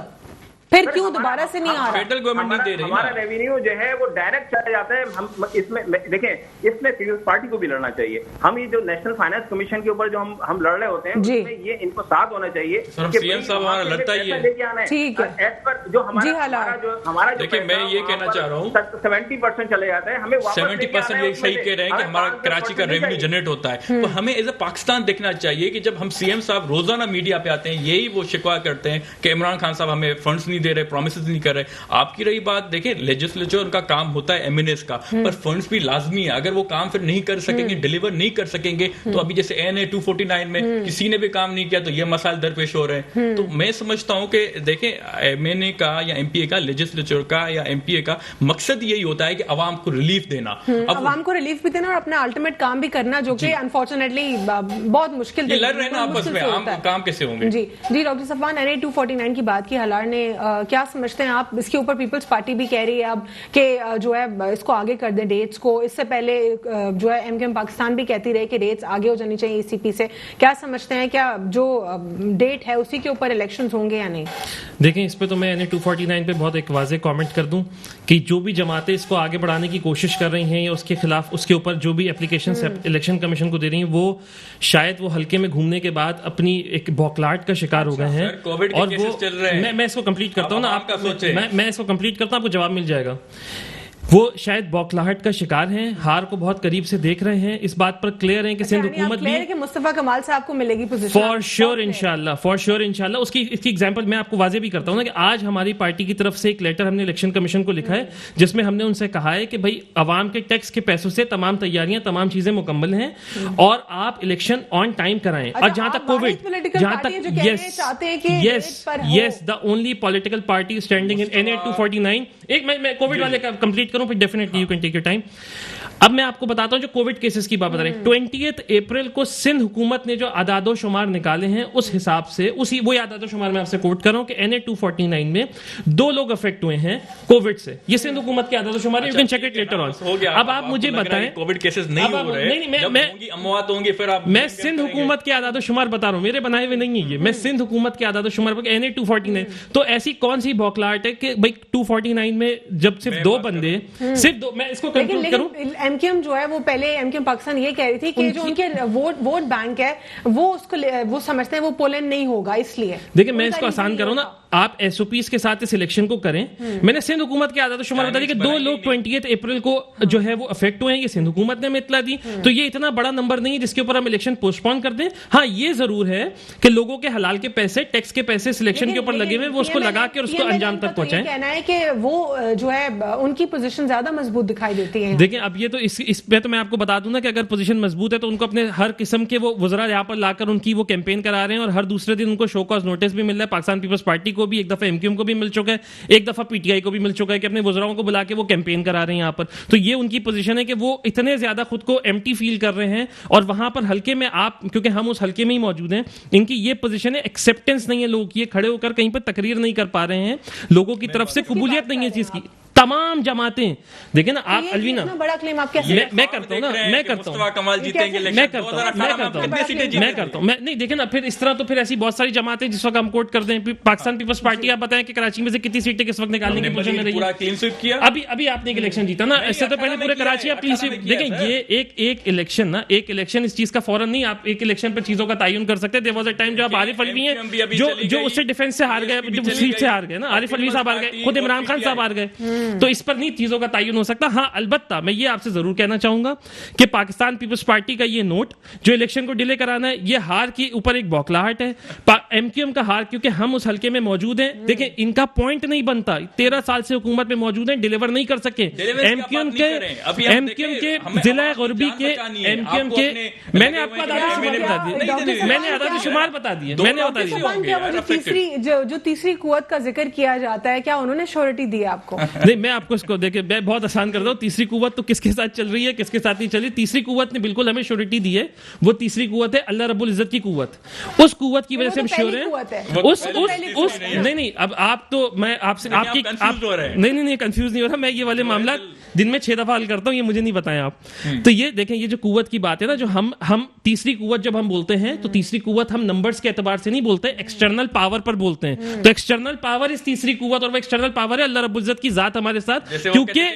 پھر کیوں دوبارہ سے نہیں آ رہا؟ فیڈرل گورنمنٹ نہیں دے رہی. ہمارا ریونیو جو ہے وہ ڈائریکٹ چلا جاتا ہے. ہم اس میں دیکھیں، اس میں پیپلز پارٹی کو بھی لڑنا چاہیے. ہم یہ جو نیشنل فائنانس کمیشن کے اوپر جو ہم لڑ رہے ہوتے ہیں اس میں یہ ان کو ساتھ ہونا چاہیے کہ سی ایم صاحب ہمارا لڑتا ہی ہے. ٹھیک ہے، ایز پر جو ہمارا دیکھیں میں یہ کہنا چاہ رہا ہوں 70% چلے جاتا ہے. ہمیں 70% یہ صحیح کہہ رہے ہیں کہ ہمارا کراچی کا ریونیو جنریٹ ہوتا ہے. تو ہمیں ایز اے پاکستان دیکھنا چاہیے کہ جب ہم سی ایم صاحب روزانہ میڈیا پہ آتے ہیں یہی وہ شکوہ کرتے ہیں کہ عمران خان صاحب ہمیں فنڈز نہیں دے رہے، پرومسز کر رہے. آپ کی رہی بات، دیکھیں لیجسلیچر ان کا کام ہوتا ہے ایم این ایس کا، پر فنڈز بھی لازمی ہے. اگر وہ کام پھر نہیں کر سکیں گے، ڈیلیور نہیں کر سکیں گے، تو ابھی جیسے این اے 249 میں کسی نے بھی کام نہیں کیا تو یہ مسائل درپیش ہو رہے ہیں. تو میں سمجھتا ہوں کہ دیکھیں ایم این اے کا یا ایم پی اے کا، لیجسلیچر کا یا ایم پی اے کا مقصد یہی ہوتا ہے کہ عوام کو ریلیف دینا، عوام کو ریلیف بھی دینا اور اپنا الٹیمیٹ کام بھی کرنا، جو کہ انفارچونیٹلی بہت مشکل. لڑ رہے ہیں نا آپس میں، کام کیسے ہوں گے؟ جی ڈاکٹر صفوان، این اے 249 کی بات کی ہلار نے، کیا سمجھتے ہیں آپ اس کے اوپر؟ پیپلز پارٹی بھی کہہ رہی ہے اب کہ جو ہے اس کو آگے کر دیں ڈیٹس کو. اس سے پہلے جو ہے ایم کیو ایم پاکستان بھی کہتی رہی کہ ڈیٹس آگے ہو جانی چاہیے ای سی پی سے. کیا سمجھتے ہیں، کیا جو ڈیٹ ہے اسی کے اوپر الیکشنز ہوں گے یا نہیں؟ دیکھیں اس پہ تو میں NA-249 پہ بہت ایک واضح کامنٹ کر دوں کہ جو بھی جماعتیں اس کو آگے بڑھانے کی کوشش کر رہی ہیں یا اس کے خلاف اس کے اوپر جو بھی اپلیکیشنز الیکشن کمیشن کو دے رہی ہیں، وہ شاید وہ حلقے میں گھومنے کے بعد اپنی ایک بوکلاٹ کا شکار ہو گئے ہیں. اور وہ میں اس کو کمپلیٹ کرتا ہوں نا، میں اس کو کمپلیٹ کرتا ہوں، آپ کو جواب مل جائے گا. وہ شاید بوکھلاہٹ کا شکار ہیں، ہار کو بہت قریب سے دیکھ رہے ہیں. اس بات پر کلیئر ہیں کہ سندھ حکومت بھی کہ مصطفیٰ کمال صاحب کو ملے گی پوزیشن فار شیور انشاءاللہ. اس کی ایگزامپل میں آپ کو واضح بھی کرتا ہوں نا کہ آج ہماری پارٹی کی طرف سے ایک لیٹر ہم نے الیکشن کمیشن کو لکھا ہے جس میں ہم نے ان سے کہا ہے کہ بھائی عوام کے ٹیکس کے پیسوں سے تمام تیاریاں، تمام چیزیں مکمل ہیں اور آپ الیکشن آن ٹائم کرائیں. اور جہاں تک کووڈ، جہاں تک is the only political party standing in NA-249. ایک میں کووڈ والے کا کمپلیٹ کروں پھر definitely you can take your time. اب میں آپ کو بتاتا ہوں جو کووڈ کیسز کی بات بتا رہے ہیں. 20 اپریل کو سندھ حکومت نے جو اعداد و شمار نکالے ہیں اس حساب سے وہی اعداد و شمار میں آپ سے کوٹ کر رہا ہوں کہ NA-249 میں 2 لوگ افیکٹ ہوئے ہیں کووڈ سے. یہ سندھ حکومت کے اعداد و شمار ہے، you can check it later on. اب آپ مجھے بتائیں کووڈ کیسز نہیں ہو رہے، اموات ہوں گے، پھر آپ میں سندھ حکومت کے اعداد و شمار بتا رہا ہوں، میرے بنائے ہوئے نہیں ہے یہ، میں سندھ حکومت کے اعداد و شمار NA-249. تو ایسی کون سی بوکلاٹ ہے کہ بھائی 249 میں جب صرف 2 بندے، صرف 2، میں اس کو کنکلوڈ کروں. ایم کیو ایم جو ہے وہ پہلے ایم کیو ایم پاکستان یہ کہہ رہی تھی کہ جو ان کے ووٹ بینک ہے وہ اس کو وہ سمجھتے ہیں وہ پولینڈ نہیں ہوگا، اس لیے. دیکھیں میں اس کو آسان کروں نا، آپ ایس او پیز کے ساتھ اس الیکشن کو کریں. میں نے سندھ حکومت کے اعداد و شمار بتا دی کہ 2 لوگ 28 اپریل کو جو ہے وہ افیکٹ ہوئے ہیں, یہ سندھ حکومت نے ہمیں اطلاع دی. تو یہ اتنا بڑا نمبر نہیں ہے جس کے اوپر ہم الیکشن پوسٹ پون کر دیں. ہاں یہ ضرور ہے کہ لوگوں کے حلال کے پیسے, ٹیکس کے پیسے سلیکشن کے اوپر لگے ہوئے, وہ اس کو لگا کے اور اس کو انجام تک پہنچائیں. کہنا ہے کہ وہ جو ہے ان کی پوزیشن زیادہ مضبوط دکھائی دیتی ہے. دیکھیں اب یہ تو اس پہ تو میں آپ کو بتا دوں نا کہ اگر پوزیشن مضبوط ہے تو ان کو اپنے ہر قسم کے وہ وزراء یہاں پر لا کر ان کی وہ کیمپین کرا رہے ہیں, اور ہر دوسرے دن ان کو شو کاز نوٹس بھی مل رہا ہے. پاکستان پیپلز پارٹی کو بھی ایک دفعہ ایم کیو ایم کو بھی مل چکا ہے, ایک دفعہ پی ٹی آئی کو بھی مل چکا ہے کہ اپنے وزراؤں کو بلا کے وہ کیمپین کرا رہے ہیں یہاں پر. تو یہ ان کی پوزیشن ہے کہ وہ اتنے زیادہ خود کو ایمٹی فیل کر رہے ہیں, اور وہاں پر حلقے میں آپ, کیونکہ ہم اس حلقے میں ہی موجود ہیں, ان کی یہ پوزیشن ہے ایکسیپٹنس نہیں ہے لوگوں کی, یہ کھڑے ہو کر کہیں پر تقریر نہیں کر پا رہے ہیں, لوگوں کی طرف سے قبولیت نہیں ہے اس چیز کی. تمام جماعتیں دیکھیں نا آپ الوینا, میں کرتا ہوں نا, میں کرتا ہوں نہیں دیکھیں نا, پھر اس طرح تو پھر ایسی بہت ساری جماعتیں جس وقت ہم کوٹ کرتے ہیں. پاکستان پیپلز پارٹی آپ بتائیں کہ کراچی میں سے کتنی سیٹیں کس وقت نکالنے کی پوزیشن میں رہی ہے. ابھی آپ نے ایک الیکشن جیتا نا, اس سے تو پہلے پورے کراچی آپ کلین سویپ. دیکھیں یہ ایک الیکشن نا, ایک الیکشن اس چیز کا فوراً نہیں آپ ایک الیکشن پہ چیزوں کا تعین کر سکتے. دیر واز اے ٹائم جب عارف علوی ہیں جو اس سے ڈیفینس سے ہار گئے, جو سیٹ سے ہار گئے نا, عارف علوی صاحب ہار گئے, خود عمران خان صاحب ہار گئے. تو اس پر نہیں چیزوں کا تعین ہو سکتا. ہاں البتہ میں یہ آپ سے ضرور کہنا چاہوں گا کہ پاکستان پیپلز پارٹی کا یہ نوٹ جو الیکشن کو ڈیلے کرانا ہے, یہ ہار کے اوپر ایک بوکھلاہٹ ہے. ایم کیو ایم کا ہار, کیونکہ ہم اس حلقے میں موجود ہیں. دیکھیں ان کا پوائنٹ نہیں بنتا, 13 سال سے حکومت میں موجود ہیں, ڈیلیور نہیں کر سکے. ایم کیو ایم کے ضلع غربی کے ایم کیو ایم کے, میں نے آپ کو اعداد و شمار بتا دیے, میں نے بتا دیا. جو تیسری قوت کا ذکر کیا جاتا ہے, کیا انہوں نے شورٹی دی آپ کو؟ نہیں, میں آپ کو اس کو دیکھیں میں بہت آسان کر دوں. تیسری قوت تو کس کے ساتھ چل رہی ہے, کس کے ساتھ نہیں چل رہی. تیسری قوت نے بالکل ہمیں شورٹی دی ہے. وہ تیسری قوت ہے اللہ رب العزت کی قوت. اس قوت کی وجہ سے ہم شیور ہیں. نہیں اب آپ تو میں آپ سے آپ کی نہیں کنفیوز نہیں ہو رہا. میں یہ والے معاملات دن میں 6 دفعہ حل کرتا ہوں, یہ مجھے نہیں بتائیں آپ. تو یہ دیکھیں یہ جو قوت کی بات ہے نا, جو ہم تیسری قوت جب ہم بولتے ہیں تو تیسری قوت ہم نمبرز کے اعتبار سے نہیں بولتے, ایکسٹرنل پاور پر بولتے ہیں. تو ایکسٹرنل پاور اس تیسری قوت, اور وہ ایکسٹرنل پاور ہے اللہ رب العزت کی ذات ہمارے ساتھ. کیونکہ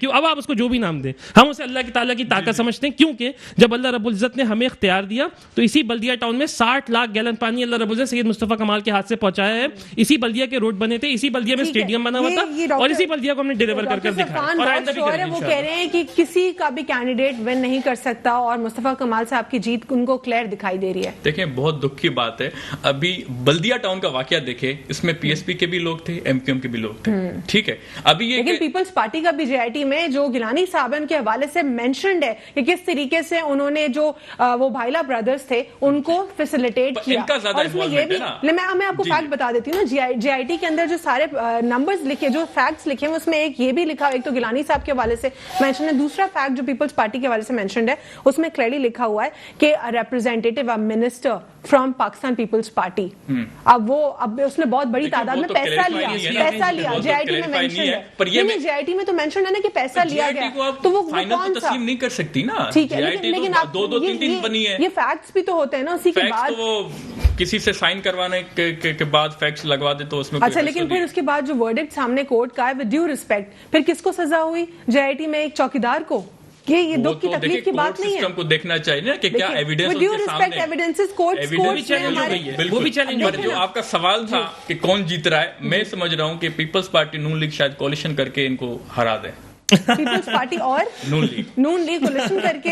اب آپ اس کو جو بھی نام دیں, ہم اسے اللہ کی تعالیٰ کی طاقت سمجھتے ہیں. کیونکہ جب اللہ رب العزت نے ہمیں اختیار دیا تو اسی بلدیہ ٹاؤن میں 60 لاکھ گیلن پانی اللہ رب العزت سید مصطفیٰ کمال کے ہاتھ سے پہنچایا ہے. اسی بلدیہ کے روڈ بنے تھے, اسی بلدیہ میں اسٹیڈیم بنا ہوا تھا, اور اسی بلدیہ کو ہم نے ڈیلیور کر دکھایا. اور آئندہ بھی کریں گے. وہ کہہ رہے ہیں کہ کسی کا بھی کینڈیڈیٹ ون نہیں کر سکتا, اور مصطفیٰ کمال صاحب کی جیت ان کو کلیئر دکھائی دے رہی ہے. دیکھیں بہت دکھ کی بات ہے, ابھی بلدیہ ٹاؤن کا واقعہ دیکھیں, اس میں پی ایس پی کے بھی لوگ تھے, ایم کیو ایم کے بھی لوگ تھے, ٹھیک ہے. ابھی یہ لیکن پیپلز پارٹی کا بھی جے آئی ٹی میں جو گیلانی صاحب ان کے حوالے سے مینشنڈ ہے کہ کس طریقے سے انہوں نے جو وہ بھائیلا برادرز تھے ان کو فیسیلیٹیٹ کیا. اور اس میں یہ بھی میں آپ کو فیکٹ بتا دیتی ہوں نا, جے آئی ٹی کے اندر جو سارے نمبرز لکھے, جو فیکٹس لکھے ہیں, اس میں ایک یہ بھی لکھا, ایک تو گیلانی صاحب کے حوالے سے مینشن ہے, دوسرا فیکٹ جو پیپلز پارٹی کے حوالے سے مینشنڈ ہے اس میں کلیئرلی لکھا ہوا ہے کہ representative a minister from Pakistan Peoples Party. اب اس نے بہت بڑی تعداد میں پیسہ لیا جے آئی ٹی میں مینشن ہے, پر یہ جے آئی ٹی میں تو مینشن ہے نا کہ پیسہ لیا گیا, تو وہ کون سا تسلیم نہیں کر سکتی نا. ٹھیک ہے, لیکن دو-تین بنی ہے, یہ فیکٹس بھی تو ہوتے ہیں نا. اسی کے بعد وہ کسی سے سائن کروانے کے بعد فیکٹس لگوا دے تو اس میں اچھا, لیکن پھر اس کے بعد جو ورڈکٹ سامنے کورٹ کا ہے, ود ڈیو ریسپیکٹ, پھر کس کو سزا ہوئی؟ جے آئی ٹی میں ایک چوکیدار کو. یہ دکھ کی تکلیف کی بات نہیں ہے. سسٹم کو دیکھنا چاہیے نا کہ کیا ایویڈنس کے سامنے. وہ بھی چیلنج. پر جو آپ کا سوال تھا کہ کون جیت رہا ہے, میں سمجھ رہا ہوں کہ پیپلز پارٹی نون لیگ شاید کولیشن کر کے ان کو ہرا دے. پیپلز پارٹی اور نون لیگ کولیشن کر کے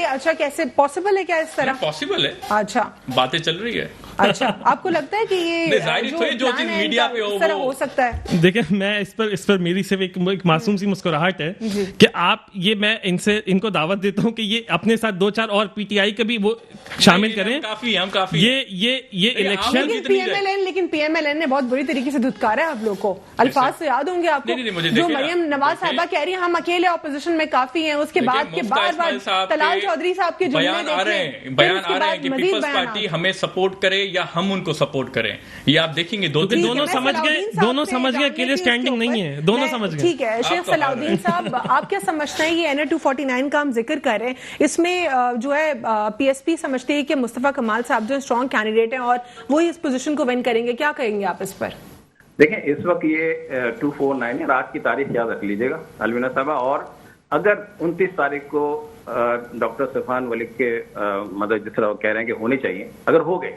اچھا کیسے پاسبل ہے؟ کیا اس طرح پاسبل ہے؟ اچھا باتیں چل رہی ہے. اچھا, آپ کو لگتا ہے کہ یہ جو چیز میڈیا پہ اس طرح ہو سکتا ہے؟ دیکھیں میں اس پر میری صرف ایک معصوم سی مسکراہٹ ہے کہ آپ یہ میں ان کو دعوت دیتا ہوں کہ یہ اپنے ساتھ 2-4 اور پی ٹی آئی کا بھی وہ شامل کریں. کافی یہ الیکشن لیکن پی ایم ایل این نے بہت بری طریقے سے دھتکارا ہے آپ لوگ کو. الفاظ تو یاد ہوں گے آپ کو, جو مریم نواز صاحبہ کہہ رہی ہیں ہم اکیلے اپوزیشن میں کافی ہیں, اس کے بعد کے بار طلال چودھری صاحب کے بیان آ رہے ہیں کہ پیپلز پارٹی ہمیں سپورٹ کرے یا ہم ان کو سپورٹ کریں. یہ آپ دیکھیں گے دونوں سمجھ گئے اکیلے اسٹینڈنگ نہیں ہے, دونوں سمجھ گئے. ٹھیک ہے, شیخ صلاح الدین صاحب آپ کیا سمجھتے ہیں؟ یہ NR 249 کا ہم ذکر کر رہے ہیں, اس میں جو ہے پی ایس پی سمجھتے ہیں کہ مصطفیٰ کمال صاحب جو اسٹرانگ کینڈیڈیٹ ہیں اور وہی اس پوزیشن کو ون کریں گے. کیا کہیں گے آپ اس پر؟ دیکھیں اس وقت یہ 249 ہے, رات کی تاریخ یاد رکھ لیجیے گا الوینا صاحبہ. اور اگر 29 تاریخ کو ڈاکٹر سفان ولی کے مدد جس طرح کہہ رہے ہیں کہ ہونی چاہیے, اگر ہو گئے